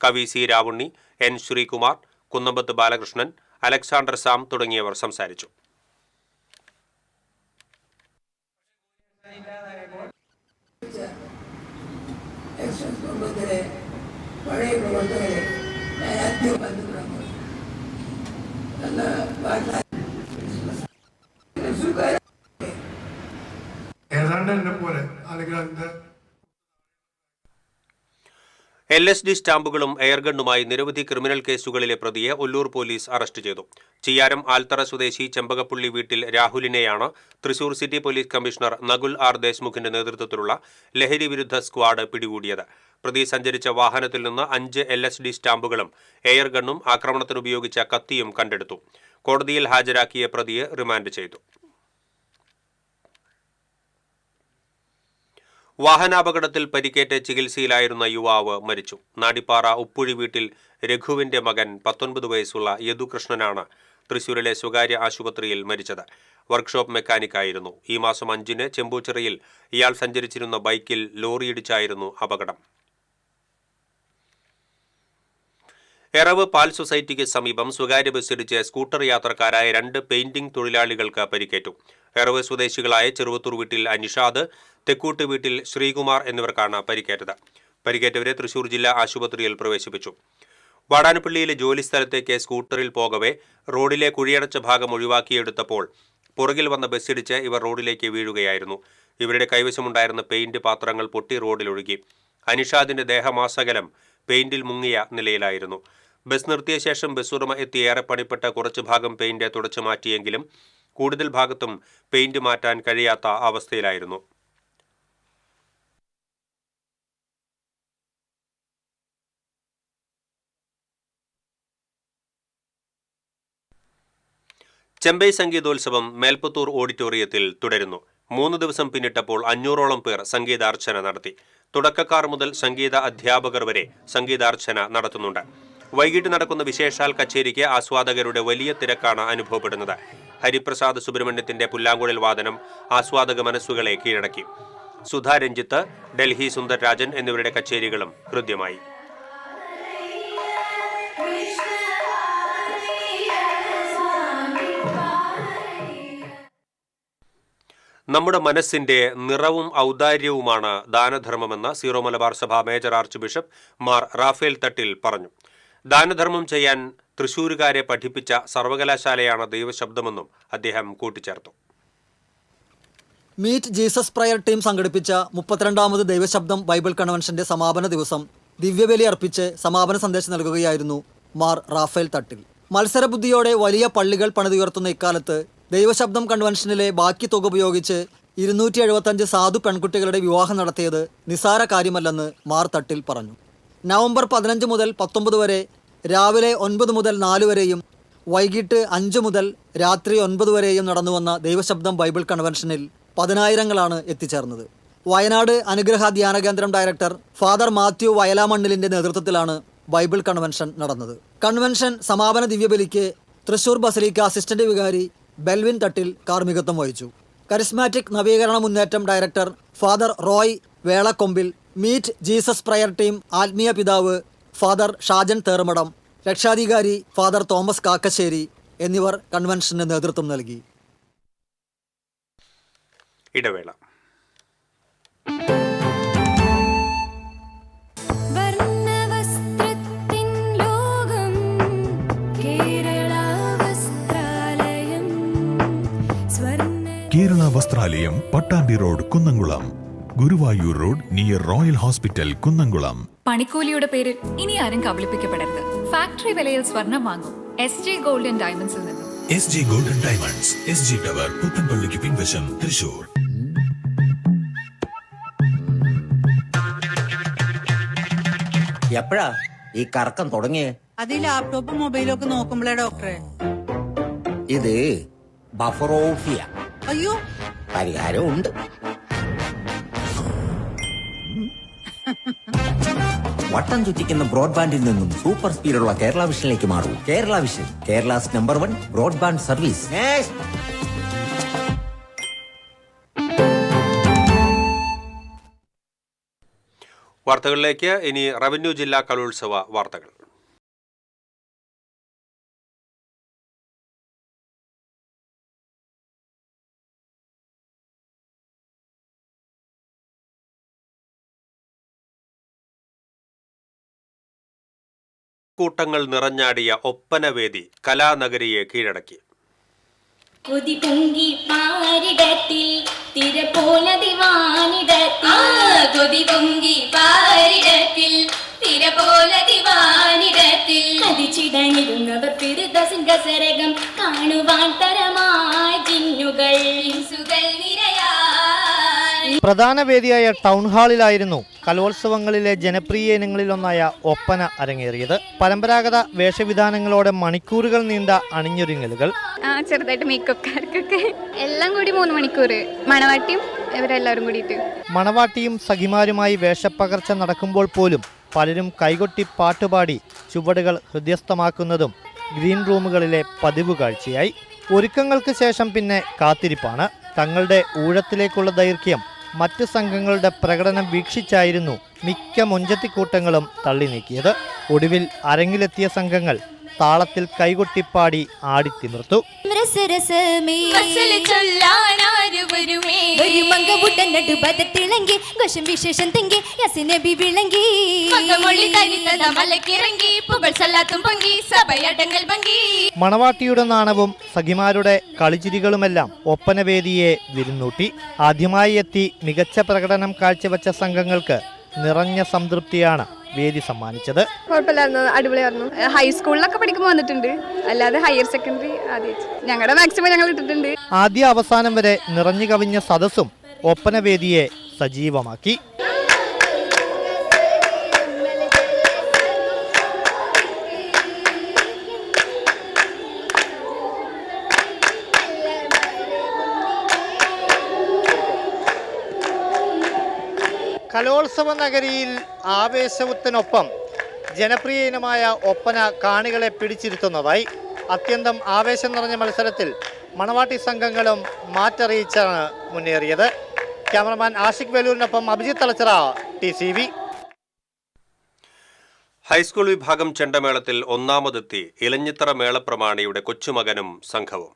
കവി C. Ravunni, N. Sreekumar, Kunnambath Balakrishnan, Alexander Sam തുടങ്ങിയവർ സംസാരിച്ചു. ഏതാണ്ട് എന്നെ പോലെ അല്ലെങ്കിൽ അതിന്റെ LSD സ്റ്റാമ്പുകളും എയർഗണ്ണുമായി നിരവധി ക്രിമിനൽ കേസുകളിലെ പ്രതിയെ ഒല്ലൂർ പോലീസ് അറസ്റ്റ് ചെയ്തു. ചിയ്യാരം ആൽത്തറ സ്വദേശി ചെമ്പകപ്പുള്ളി വീട്ടിൽ രാഹുലിനെയാണ് Thrissur city police commissioner Nakul R. ദേശ്മുഖിന്റെ നേതൃത്വത്തിലുള്ള ലഹരി വിരുദ്ധ സ്ക്വാഡ് പിടികൂടിയത്. പ്രതി സഞ്ചരിച്ച വാഹനത്തിൽ നിന്ന് 5 LSD സ്റ്റാമ്പുകളും എയർഗണ്ണും ആക്രമണത്തിനുപയോഗിച്ച കത്തിയും കണ്ടെടുത്തു. കോടതിയിൽ ഹാജരാക്കിയ പ്രതിയെ റിമാൻഡ് ചെയ്തു. വാഹനാപകടത്തിൽ പരിക്കേറ്റ് ചികിത്സയിലായിരുന്ന യുവാവ് മരിച്ചു. നാടിപ്പാറ ഉപ്പുഴി വീട്ടിൽ രഘുവിന്റെ മകൻ 19 വയസ്സുള്ള യദുകൃഷ്ണനാണ് തൃശൂരിലെ സ്വകാര്യ ആശുപത്രിയിൽ മരിച്ചത്. വർക്ക്ഷോപ്പ് മെക്കാനിക്കായിരുന്നു. ഈ മാസം 5-ന് ചെമ്പൂച്ചിറയിൽ ഇയാൾ സഞ്ചരിച്ചിരുന്ന ബൈക്കിൽ ലോറിയിടിച്ചായിരുന്നു അപകടം. എറവ് പാൽ സൊസൈറ്റിക്ക് സമീപം സ്വകാര്യ ബസ്സിടിച്ച് സ്കൂട്ടർ യാത്രക്കാരായ 2 പെയിന്റിംഗ് തൊഴിലാളികൾക്ക് പരിക്കേറ്റു. എറവ് സ്വദേശികളായ ചെറുവത്തൂർ വീട്ടിൽ അനിഷാദ്, തെക്കൂട്ട് വീട്ടിൽ ശ്രീകുമാർ എന്നിവർക്കാണ് പരിക്കേറ്റത്. പരിക്കേറ്റവരെ തൃശൂർ ജില്ലാ ആശുപത്രിയിൽ പ്രവേശിപ്പിച്ചു. വാടാനപ്പള്ളിയിലെ ജോലിസ്ഥലത്തേക്ക് സ്കൂട്ടറിൽ പോകവെ റോഡിലെ കുഴിയടച്ച ഭാഗം ഒഴിവാക്കിയെടുത്തപ്പോൾ പുറകിൽ വന്ന ബസ്സിടിച്ച് ഇവർ റോഡിലേക്ക് വീഴുകയായിരുന്നു. ഇവരുടെ കൈവശമുണ്ടായിരുന്ന പെയിന്റ് പാത്രങ്ങൾ പൊട്ടി റോഡിലൊഴുകി. അനിഷാദിന്റെ ദേഹമാസകലം പെയിന്റിൽ മുങ്ങിയ നിലയിലായിരുന്നു. ബസ് നിർത്തിയ ശേഷം ബസ്സുടമ എത്തി ഏറെ പണിപ്പെട്ട കുറച്ചു ഭാഗം പെയിന്റ് തുടച്ചു മാറ്റിയെങ്കിലും കൂടുതൽ ഭാഗത്തും പെയിന്റ് മാറ്റാൻ കഴിയാത്ത അവസ്ഥയിലായിരുന്നു. ചെമ്പൈ സംഗീതോത്സവം മേൽപ്പത്തൂർ ഓഡിറ്റോറിയത്തിൽ തുടരുന്നു. 3 ദിവസം പിന്നിട്ടപ്പോൾ 500ഓളം പേർ സംഗീതാർച്ചന നടത്തി. തുടക്കക്കാർ മുതൽ സംഗീത അധ്യാപകർ വരെ സംഗീതാർച്ചന നടത്തുന്നുണ്ട്. വൈകിട്ട് നടക്കുന്ന വിശേഷാൽ കച്ചേരിക്ക് ആസ്വാദകരുടെ വലിയ തിരക്കാണ് അനുഭവപ്പെടുന്നത്. ഹരിപ്രസാദ് സുബ്രഹ്മണ്യത്തിന്റെ പുല്ലാങ്കുഴൽ വാദനം ആസ്വാദക മനസ്സുകളെ കീഴടക്കി. സുധാ രഞ്ജിത്ത്, ഡൽഹി സുന്ദർരാജൻ എന്നിവരുടെ കച്ചേരികളും ഹൃദ്യമായി. നമ്മുടെ മനസ്സിന്റെ നിറവും ഔദാര്യവുമാണ് ദാനധർമ്മമെന്ന് സീറോ മലബാർ സഭ major archbishop Mar Raphael Thattil പറഞ്ഞു. ദാനധർമ്മം ചെയ്യാൻ തൃശൂരുകാരെ പഠിപ്പിച്ച സർവകലാശാലയാണ് ദൈവശബ്ദമെന്നും അദ്ദേഹം കൂട്ടിച്ചേർത്തു. മീറ്റ് ജീസസ് പ്രയർ ടീം സംഘടിപ്പിച്ച 32ാമത് ദൈവശബ്ദം ബൈബിൾ കൺവെൻഷന്റെ സമാപന ദിവസം ദിവ്യബലി അർപ്പിച്ച് സമാപന സന്ദേശം നൽകുകയായിരുന്നു മാർ റാഫേൽ തട്ടിൽ. മത്സരബുദ്ധിയോടെ വലിയ പള്ളികൾ പണിതുയർത്തുന്ന ഇക്കാലത്ത് ദൈവശബ്ദം കൺവെൻഷനിലെ ബാക്കി തുക ഉപയോഗിച്ച് 275 സാധു പെൺകുട്ടികളുടെ വിവാഹം നടത്തിയത് നിസാര കാര്യമല്ലെന്ന് മാർ തട്ടിൽ പറഞ്ഞു. നവംബർ 15 മുതൽ 19 വരെ രാവിലെ 9 മുതൽ 4 വരെയും വൈകിട്ട് 5 മുതൽ രാത്രി 9 വരെയും നടന്നുവന്ന ദൈവശബ്ദം ബൈബിൾ കൺവെൻഷനിൽ 10,000-ങ്ങളാണ് എത്തിച്ചേർന്നത്. വയനാട് അനുഗ്രഹ ധ്യാന കേന്ദ്രം ഡയറക്ടർ ഫാദർ മാത്യു വയലാമണ്ണിലിന്റെ നേതൃത്വത്തിലാണ് ബൈബിൾ കൺവെൻഷൻ നടന്നത്. കൺവെൻഷൻ സമാപന ദിവ്യബലിക്ക് തൃശൂർ ബസലിക്ക അസിസ്റ്റന്റ് വികാരി ബെൽവിൻ തട്ടിൽ കാർമ്മികത്വം വഹിച്ചു. കരിസ്മാറ്റിക് നവീകരണ മുന്നേറ്റം director father Roy Velakkombil, meet Jesus prayer team ആത്മീയ പിതാവ് ഫാദർ ഷാജൻ തേർമടം, രക്ഷാധികാരി ഫാദർ തോമസ് കാക്കശ്ശേരി എന്നിവർ കൺവെൻഷന് നേതൃത്വം നൽകി. ഇടവേള. Kerala Vasthralayam, Pattambi road, Kunnamkulam. Guruvayur road near royal hospital, Kunnamkulam. പണിക്കൂലിയുടെ പേരിൽ ഇനി ആരും കബളിപ്പിക്കപ്പെടരുത്. ഫാക്ടറി വിലയിൽ സ്വർണം വാങ്ങും SJ ഗോൾഡ് ആൻഡ് ഡയമണ്ട്സിൽ നിന്നും. SJ gold and diamonds, SG tower, പുത്തൻപള്ളിക്ക് പിൻവശം, തൃശൂർ. എപ്പോഴാ ഈ കറക്കം തുടങ്ങിയേ? അത് ലാപ്ടോപ്പും മൊബൈലും ഒക്കെ നോക്കുമ്പോഴേ ഡോക്ടറെ. ഇത് ബഫറോഫിയ. അയ്യോ, പരിഹാരം ഉണ്ട്. വട്ടം ചുറ്റിക്കുന്ന ബ്രോഡ്ബാൻഡിൽ നിന്നും സൂപ്പർ സ്പീഡുള്ള കേരള വിഷനിലേക്ക് മാറൂ. Kerala vision, Kerala's number 1 broadband service. വാർത്തകളിലേക്ക്. ഇനി റവന്യൂ ജില്ലാ കലോത്സവ വാർത്തകൾ. കൂട്ടങ്ങൾ നിറഞ്ഞാടിയ ഒപ്പനവേദി കലാനഗരിയെ കീഴടക്കി. കൊതി പൊങ്കി പാരിടത്തിൽ തിര പോലെ ദിവാനിടത്തിൽ, കൊതി പൊങ്കി പാരിടത്തിൽ തിര പോലെ ദിവാനിടത്തിൽ, അതിച്ചിടങ്ങിരുന്നവർ തിരുദസിംഹസരകം കാണുവാൻ തരമായ ജിന്നുകൾ ഹിംസുകൾ നിരയായി. പ്രധാന വേദിയായ ടൗൺ ഹാളിലായിരുന്നു കലോത്സവങ്ങളിലെ ജനപ്രിയ ഇനങ്ങളിലൊന്നായ ഒപ്പന അരങ്ങേറിയത്. പരമ്പരാഗത വേഷവിധാനങ്ങളോടെ മണിക്കൂറുകൾ നീണ്ട അണിഞ്ഞൊരുങ്ങലുകൾ, ചെറുതായിട്ട് മേക്കപ്പ്കാർക്കൊക്കെ എല്ലാം കൂടി 3 മണിക്കൂർ, മണവാട്ടിയും ഇവരെല്ലാവരും കൂടിയിട്ട്. മണവാട്ടിയും സഖിമാരുമായി വേഷപ്പകർച്ച നടക്കുമ്പോൾ പോലും പലരും കൈകൊട്ടി പാട്ടുപാടി ചുവടുകൾ ഹൃദ്യസ്ഥമാക്കുന്നതും ഗ്രീൻ റൂമുകളിലെ പതിവ് കാഴ്ചയായി. ഒരുക്കങ്ങൾക്ക് ശേഷം പിന്നെ കാത്തിരിപ്പാണ്. തങ്ങളുടെ ഊഴത്തിലേക്കുള്ള ദൈർഘ്യം മറ്റ് സംഘങ്ങളുടെ പ്രകടനം വീക്ഷിച്ചായിരുന്നു മിക്ക മൊഞ്ചത്തിക്കൂട്ടങ്ങളും തള്ളി നീക്കിയത്. ഒടുവിൽ അരങ്ങിലെത്തിയ സംഘങ്ങൾ താളത്തിൽ കൈകൊട്ടിപ്പാടി ആടിത്തിമിർത്തു. മണവാട്ടിയുടെ നാണവും സഖിമാരുടെ കളിച്ചിരികളുമെല്ലാം ഒപ്പനവേദിയെ വിരുന്നൂട്ടി. ആദ്യമായി എത്തി മികച്ച പ്രകടനം കാഴ്ചവെച്ച സംഘങ്ങൾക്ക് നിറഞ്ഞ സംതൃപ്തിയാണ് വേദി സമ്മാനിച്ചത്. കുഴപ്പമില്ലായിരുന്നു, അടിപൊളിയായിരുന്നു. ഹൈസ്കൂളിലൊക്കെ പഠിക്കുമ്പോൾ വന്നിട്ടുണ്ട്, അല്ലാതെ ഹയർ സെക്കൻഡറി ആദ്യം ഞങ്ങളുടെ മാക്സിമം ഞങ്ങൾ ഇട്ടിട്ടുണ്ട്. ആദ്യ അവസാനം വരെ നിറഞ്ഞു കവിഞ്ഞ സദസ്സും ഒപ്പനവേദിയെ സജീവമാക്കി. കലോത്സവ നഗരിയിൽ ആവേശത്തിനൊപ്പം ജനപ്രിയ ഇനമായ ഒപ്പന കാണികളെ പിടിച്ചിരുത്തുന്നതായി. അത്യന്തം ആവേശം നിറഞ്ഞ മത്സരത്തിൽ മണവാട്ടി സംഘങ്ങളും മാറ്ററിയിച്ചാണ് മുന്നേറിയത്. ക്യാമറമാൻ ആഷിഖ് വേലൂരിനൊപ്പം അഭിജിത്ത് തലച്ചിറ, TCV. ഹൈസ്കൂൾ വിഭാഗം ചെണ്ടമേളത്തിൽ ഒന്നാമതെത്തി ഇലഞ്ഞിത്തറ മേളപ്രമാണിയുടെ കൊച്ചുമകനും സംഘവും.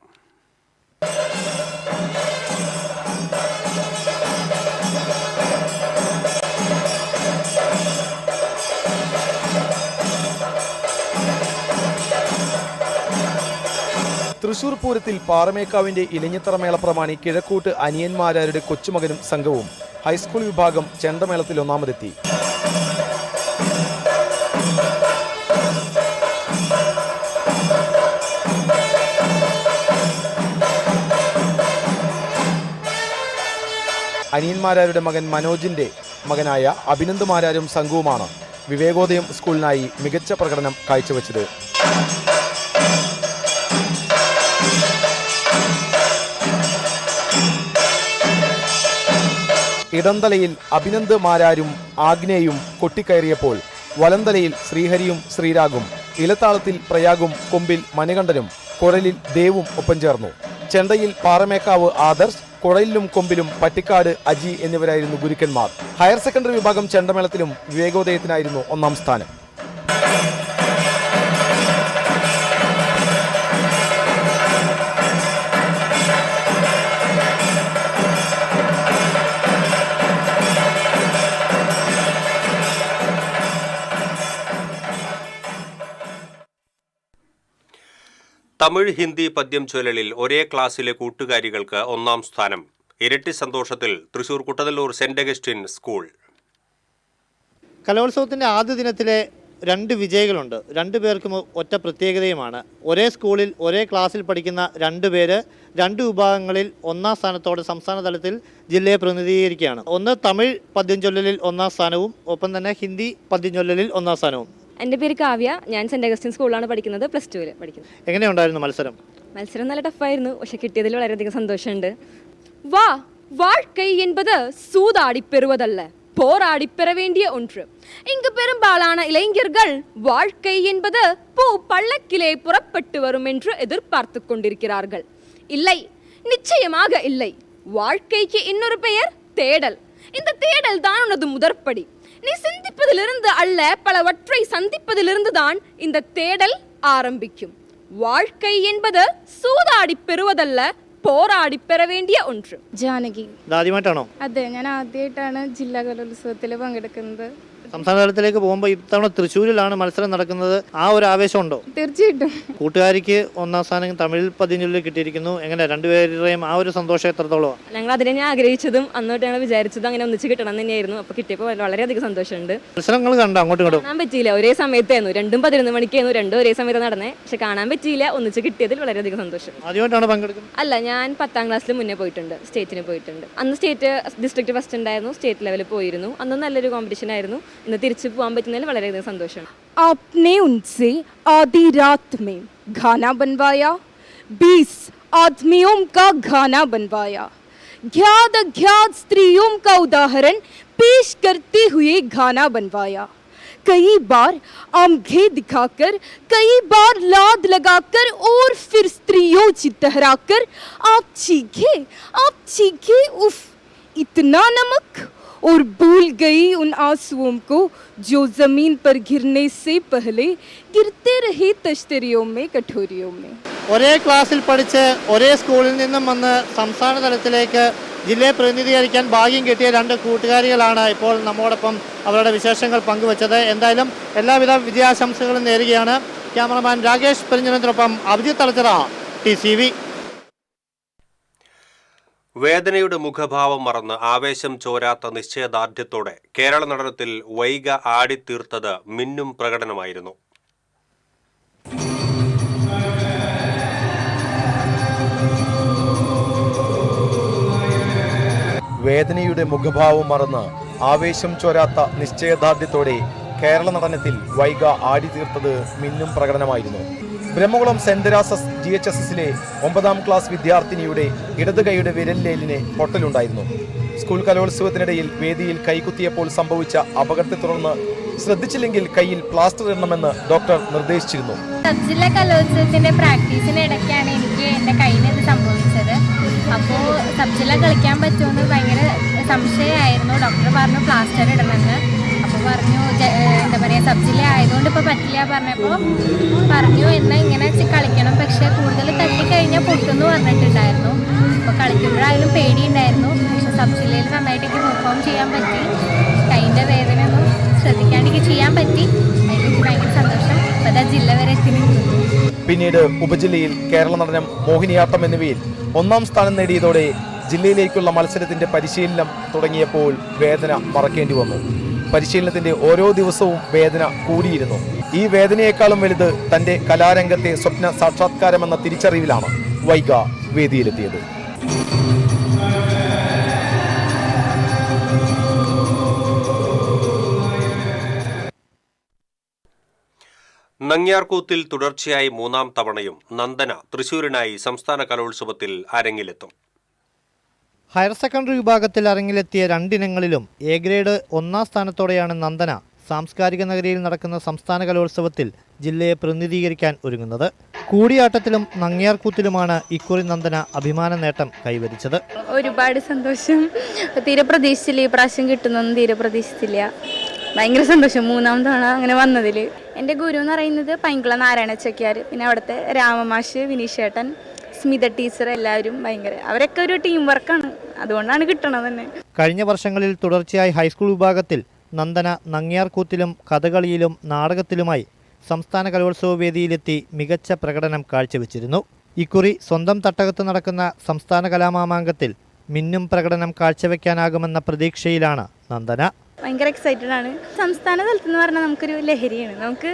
തൃശൂർ പൂരത്തിൽ പാറമേക്കാവിന്റെ ഇലഞ്ഞിത്തറ മേളപ്രമാണി കിഴക്കൂട്ട് അനിയന്മാരാരുടെ കൊച്ചുമകനും സംഘവും ഹൈസ്കൂൾ വിഭാഗം ചെണ്ടമേളത്തിൽ ഒന്നാമതെത്തി. അനിയന്മാരാരുടെ മകൻ മനോജിന്റെ മകനായ അഭിനന്ദ് മാരാരും സംഘവുമാണ് വിവേകോദയം സ്കൂളിനായി മികച്ച പ്രകടനം കാഴ്ചവെച്ചത്. ഇടന്തലയിൽ അഭിനന്ദ് മാരാരും ആഗ്നേയും കൊട്ടിക്കയറിയപ്പോൾ വലന്തലയിൽ ശ്രീഹരിയും ശ്രീരാഗും, ഇലത്താളത്തിൽ പ്രയാഗും, കൊമ്പിൽ മണികണ്ഠനും, കുഴലിൽ ദേവും ഒപ്പം ചേർന്നു. ചെണ്ടയിൽ പാറമേക്കാവ് ആദർശ്, കുഴലിലും കൊമ്പിലും പട്ടിക്കാട് അജി എന്നിവരായിരുന്നു ഗുരുക്കന്മാർ. ഹയർ സെക്കൻഡറി വിഭാഗം ചെണ്ടമേളത്തിലും വിവേകോദയത്തിനായിരുന്നു ഒന്നാം സ്ഥാനം. തമിഴ് ഹിന്ദി പദ്യം ചൊല്ലലിൽ ഒരേ ക്ലാസ്സിലെ കൂട്ടുകാരികൾക്ക് ഒന്നാം സ്ഥാനം. ഇരട്ടി സന്തോഷത്തിൽ തൃശൂർ കുട്ടതല്ലൂർ സെന്റ് അഗസ്റ്റിൻ സ്കൂൾ. കലോത്സവത്തിന്റെ ആദ്യ ദിനത്തിലെ 2 വിജയികളുണ്ട്. 2 പേർക്കും ഒറ്റ പ്രത്യേകതയുമാണ്. ഒരേ സ്കൂളിൽ ഒരേ ക്ലാസ്സിൽ പഠിക്കുന്ന 2 പേര് 2 വിഭാഗങ്ങളിൽ ഒന്നാം സ്ഥാനത്തോടെ സംസ്ഥാന തലത്തിൽ ജില്ലയെ പ്രതിനിധീകരിക്കുകയാണ്. ഒന്ന് തമിഴ് പദ്യം ചൊല്ലലിൽ ഒന്നാം സ്ഥാനവും ഒപ്പം തന്നെ ഹിന്ദി പദ്യം ചൊല്ലലിൽ ഒന്നാം സ്ഥാനവും. എൻ്റെ പേര് കാവ്യ, ഞാൻ സെന്റ് അഗസ്റ്റിൻ സ്കൂളിലാണ് പഠിക്കുന്നത്, +2 പഠിക്കുന്നത്. എങ്ങനെയുണ്ടായിരുന്നു മത്സരം? മത്സരം നല്ല ടഫായിരുന്നു, പക്ഷെ കിട്ടിയതിൽ വളരെയധികം സന്തോഷമുണ്ട്. வாழ்க்கை என்பது சூதாடி பெறுவதல்ல, போராடி பெற வேண்டிய ஒன்று. இங்கு பெரும்பாலான இளைஞர்கள் வாழ்க்கை என்பது பூ பள்ளக்கிலே புறப்பட்டு வரும் என்று எதிர்பார்த்து கொண்டிருக்கிறார்கள். இல்லை, நிச்சயமாக இல்லை. வாழ்க்கைக்கு இன்னொரு பெயர் தேடல். இந்த தேடல் தான் உனது முதற்படி. நீ சிந்திப்பதிலிருந்து அல்ல, பலவற்றை சந்திப்பதிலிருந்து தான் இந்த தேடல் ஆரம்பிக்கும். வாழ்க்கை என்பது சூதாடி பெறுவதல்ல, പോരാടി പെറ വേണ്ടിയ ഒന്ന്. ജാനകി. ആദ്യമായിട്ടാണോ? അതെ, ഞാൻ ആദ്യമായിട്ടാണ് ജില്ലാ കലോത്സവത്തിൽ പങ്കെടുക്കുന്നത്. സംസ്ഥാന തലത്തിലേക്ക് പോകുമ്പോൾ ഇത്തവണ തൃശ്ശൂരിലാണ് മത്സരം നടക്കുന്നത്. ആ ഒരു ആവേശം ഉണ്ടോ? തീർച്ചയായിട്ടും. കൂട്ടുകാരിക്ക് ഒന്നാം സ്ഥാനം തമിഴ് പദ്യം കിട്ടിയിരിക്കുന്നു. എങ്ങനെ രണ്ടുപേരുടെയും ആ ഒരു സന്തോഷം എത്രത്തോളം? ഞങ്ങൾ അതിനെ ആഗ്രഹിച്ചതും അന്നോട്ട് ഞങ്ങൾ വിചാരിച്ചതും അങ്ങനെ ഒന്നിച്ച് കിട്ടണം തന്നെയായിരുന്നു. അപ്പോൾ കിട്ടിയപ്പോൾ വളരെയധികം സന്തോഷമുണ്ട്. മത്സരങ്ങൾ കണ്ടോ? അങ്ങോട്ടും ഇങ്ങോട്ടും കാണാൻ പറ്റിയില്ല, ഒരേ സമയത്തായിരുന്നു. 2ഉം 11 മണിക്കായിരുന്നു, 2ഉം ഒരേ സമയത്ത് നടന്നേ. പക്ഷെ കാണാൻ പറ്റിയില്ല. ഒന്നിച്ച് കിട്ടിയതിൽ വളരെയധികം സന്തോഷം. ആദ്യമായിട്ടാണ് പങ്കെടുക്കുന്നത്? അല്ല, ഞാൻ 10ാം ക്ലാസ്സിൽ മുന്നേ പോയിട്ടുണ്ട്, സ്റ്റേറ്റിന് പോയിട്ടുണ്ട്. അന്ന് സ്റ്റേറ്റ് ഡിസ്ട്രിക്ട് ഫസ്റ്റ് ഉണ്ടായിരുന്നു, സ്റ്റേറ്റ് ലെവലിൽ പോയിരുന്നു. അന്ന് നല്ലൊരു കോമ്പറ്റീഷൻ ആയിരുന്നു. ഇന്ന് തിരിച്ചു പോകാൻ പറ്റുന്നതിൽ വളരെയധികം സന്തോഷമാണ്. आपने उनसे आधी रात में गाना बनवाया, 20 आदमियों का गाना बनवाया, ज्ञात अज्ञात स्त्रियों का उदाहरण पेश करते हुए गाना बनवाया. कई बार आंखें दिखाकर, कई बार लाद लगाकर और फिर स्त्रियों चित्तहराकर आप चीखे, उफ, इतना नमक और भूल गई उन आंसुओं को जो जमीन पर गिरने से पहले गिरते रहे तश्तरियों में कटोरियों में. ഒരേ ക്ലാസ്സിൽ പഠിച്ച് ഒരേ സ്കൂളിൽ നിന്നും വന്ന് സംസ്ഥാന തലത്തിലേക്ക് ജില്ലയെ പ്രതിനിധീകരിക്കാൻ ഭാഗ്യം കിട്ടിയ രണ്ട് കൂട്ടുകാരികളാണ് ഇപ്പോൾ നമ്മോടൊപ്പം അവരുടെ വിശേഷങ്ങൾ പങ്കുവച്ചത്. എന്തായാലും എല്ലാവിധ വിജയാശംസകളും നേരുകയാണ്. ക്യാമറമാൻ രാകേഷ് പെരിഞ്ഞനത്തിനൊപ്പം അഭിജിത്ത് തലച്ചിറ, TCV. വേദനയുടെ മുഖഭാവം മറന്ന് ആവേശം ചോരാത്ത നിശ്ചയദാർഢ്യത്തോടെ കേരള നടനത്തിൽ വൈഗ ആടിത്തീർത്തത് മിന്നും പ്രകടനമായിരുന്നു. വേദനയുടെ മുഖഭാവം മറന്ന് ആവേശം ചോരാത്ത നിശ്ചയദാർഢ്യത്തോടെ കേരള നടനത്തിൽ വൈഗ ആടിത്തീർത്തത് മിന്നും പ്രകടനമായിരുന്നു. ബ്രഹ്മകുളം സെന്റ് തെരേസാസ് GHSSലെ 9ാം ക്ലാസ് വിദ്യാർത്ഥിനിയുടെ ഇടത് കൈയുടെ വിരലിലേലിന് പൊട്ടലുണ്ടായിരുന്നു. സ്കൂൾ കലോത്സവത്തിനിടയിൽ വേദിയിൽ കൈകുത്തിയപ്പോൾ സംഭവിച്ച അപകടത്തെ തുടർന്ന് ശ്രദ്ധിച്ചില്ലെങ്കിൽ കൈയിൽ പ്ലാസ്റ്റർ ഇടണമെന്ന് ഡോക്ടർ നിർദ്ദേശിച്ചിരുന്നു. സബ് ജില്ലാ കലോത്സവത്തിന്റെ പ്രാക്ടീസിനിടയ്ക്കാണ് എനിക്ക് എൻ്റെ കയ്യിൽ ഇത് സംഭവിച്ചത്. അപ്പോൾ സബ് ജില്ല കളിക്കാൻ പറ്റുമെന്ന് ഭയങ്കര സംശയമായിരുന്നു. ഡോക്ടർ പറഞ്ഞു പ്ലാസ്റ്റർ ഇടണമെന്ന്. അപ്പോൾ പറഞ്ഞു എന്താ പറയുക, സബ് ജില്ല ആയതുകൊണ്ട് ഇപ്പോൾ പറ്റില്ല പറഞ്ഞപ്പോൾ പറഞ്ഞു എന്നാൽ ഇങ്ങനെ കളിക്കണം, പക്ഷേ കൂടുതൽ തട്ടിക്കഴിഞ്ഞാൽ പൊട്ടുമെന്ന് പറഞ്ഞിട്ടുണ്ടായിരുന്നു. അപ്പോൾ കളിക്കുമ്പോഴായാലും പേടിയുണ്ടായിരുന്നു. പക്ഷെ സബ് ജില്ലയിൽ നന്നായിട്ട് എനിക്ക് പെർഫോം ചെയ്യാൻ പറ്റി. കൈൻ്റെ വേദന ഒന്നും ശ്രദ്ധിക്കാണ്ട് ചെയ്യാൻ പറ്റി. അതിലേക്ക് ഭയങ്കര സന്തോഷം. അപ്പോൾ അത് ജില്ല വരെ എത്തി നിൽക്കുന്നു. പിന്നീട് ഉപജില്ലയിൽ കേരള നടനം, മോഹിനിയാട്ടം എന്നിവയിൽ 1ാം സ്ഥാനം നേടിയതോടെ ജില്ലയിലേക്കുള്ള മത്സരത്തിന്റെ പരിശീലനം തുടങ്ങിയപ്പോൾ വേദന മറക്കേണ്ടി വന്നു. പരിശീലനത്തിന്റെ ഓരോ ദിവസവും വേദന കൂടിയിരുന്നു. ഈ വേദനയെക്കാളും വലുത് തന്റെ കലാരംഗത്തെ സ്വപ്ന സാക്ഷാത്കാരമെന്ന തിരിച്ചറിവിലാണ് വൈഗ വേദിയിലെത്തിയത്. നങ്ങ്യാർകൂത്തിൽ തുടർച്ചയായി 3ാം തവണയും നന്ദന തൃശൂരിനായി സംസ്ഥാന കലോത്സവത്തിൽ അരങ്ങിലെത്തും. ഹയർ സെക്കൻഡറി വിഭാഗത്തിൽ അരങ്ങിലെത്തിയ രണ്ടിനങ്ങളിലും A ഗ്രേഡ് 1ാം സ്ഥാനത്തോടെയാണ് നന്ദന സാംസ്കാരിക നഗരിയിൽ നടക്കുന്ന സംസ്ഥാന കലോത്സവത്തിൽ ജില്ലയെ പ്രതിനിധീകരിക്കാൻ ഒരുങ്ങുന്നത്. കൂടിയാട്ടത്തിലും നങ്ങ്യാർകൂത്തിലുമാണ് ഇക്കുറി നന്ദന അഭിമാന നേട്ടം കൈവരിച്ചത്. ഒരുപാട് സന്തോഷം. തീരെ പ്രതീക്ഷിച്ചില്ല, ഈ പ്രാവശ്യം കിട്ടുന്നൊന്നും തീരെ പ്രതീക്ഷിച്ചില്ല. ഭയങ്കര സന്തോഷം 3ാം തവണ അങ്ങനെ വന്നതിൽ. എൻ്റെ ഗുരു എന്ന് പറയുന്നത് പൈങ്കുള നാരായണ ചെക്കിയാർ, പിന്നെ അവിടുത്തെ രാമമാഷ്, വിനീഷേട്ടൻ, സ്മിത ടീച്ചർ, എല്ലാവരും ഭയങ്കര, അവരൊക്കെ ഒരു ടീം വർക്കാണ്. അതുകൊണ്ടാണ് കിട്ടണത് തന്നെ. കഴിഞ്ഞ വർഷങ്ങളിൽ തുടർച്ചയായി ഹൈസ്കൂൾ വിഭാഗത്തിൽ നന്ദന നങ്ങ്യാർകൂത്തിലും കഥകളിയിലും നാടകത്തിലുമായി സംസ്ഥാന കലോത്സവ വേദിയിലെത്തി മികച്ച പ്രകടനം കാഴ്ചവെച്ചിരുന്നു. ഇക്കുറി സ്വന്തം തട്ടകത്ത് നടക്കുന്ന സംസ്ഥാന കലാമാമാങ്കത്തിൽ മിന്നും പ്രകടനം കാഴ്ചവെക്കാനാകുമെന്ന പ്രതീക്ഷയിലാണ് നന്ദന. ഭയങ്കര എക്സൈറ്റഡ് ആണ്. സംസ്ഥാന തലത്തിൽ എന്ന് പറഞ്ഞാൽ നമുക്കൊരു ലഹരിയാണ്. നമുക്ക്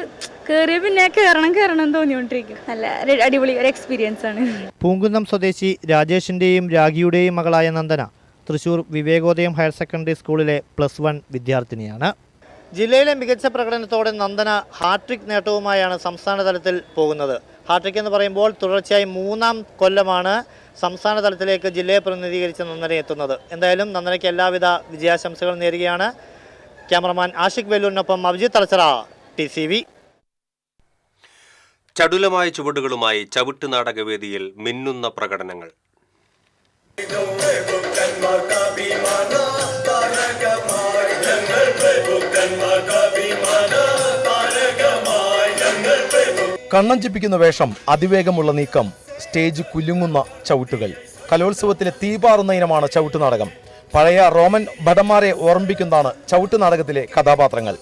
കയറിയ പിന്നെ കയറണം തോന്നിക്കൊണ്ടിരിക്കും. നല്ല അടിപൊളി ഒരു എക്സ്പീരിയൻസ് ആണ്. പൂങ്കുന്നം സ്വദേശി രാജേഷിൻ്റെയും രാഖിയുടെയും മകളായ നന്ദന തൃശൂർ വിവേകോദയം ഹയർ സെക്കൻഡറി സ്കൂളിലെ +1 വിദ്യാർത്ഥിനിയാണ്. ജില്ലയിലെ മികച്ച പ്രകടനത്തോടെ നന്ദന ഹാട്രിക് നേട്ടവുമായാണ് സംസ്ഥാന തലത്തിൽ പോകുന്നത്. ഹാട്രിക് എന്ന് പറയുമ്പോൾ തുടർച്ചയായി 3ാം കൊല്ലമാണ് സംസ്ഥാന തലത്തിലേക്ക് ജില്ലയെ പ്രതിനിധീകരിച്ച് നന്ദന എത്തുന്നത്. എന്തായാലും നന്ദനയ്ക്ക് എല്ലാവിധ വിജയാശംസകൾ നേരുകയാണ്. ക്യാമറമാൻ ആഷിഖ് വെല്ലൂരിനൊപ്പം അഭിജിത്ത് തലച്ചിറ, TCV. ചടുലമായ ചുവടുകളുമായി ചവിട്ട് നാടകവേദിയിൽ മിന്നുന്ന പ്രകടനങ്ങൾ. കണ്ണഞ്ചിപ്പിക്കുന്ന വേഷം, അതിവേഗമുള്ള നീക്കം, സ്റ്റേജ് കുലുങ്ങുന്ന ചവിട്ടുകൾ. കലോത്സവത്തിലെ തീപാറുന്ന ഇനമാണ് ചവിട്ടുനാടകം. പഴയ റോമൻ ഭടന്മാരെ ഓർമ്മിപ്പിക്കുന്നതാണ് ചവിട്ടുനാടകത്തിലെ കഥാപാത്രങ്ങൾ.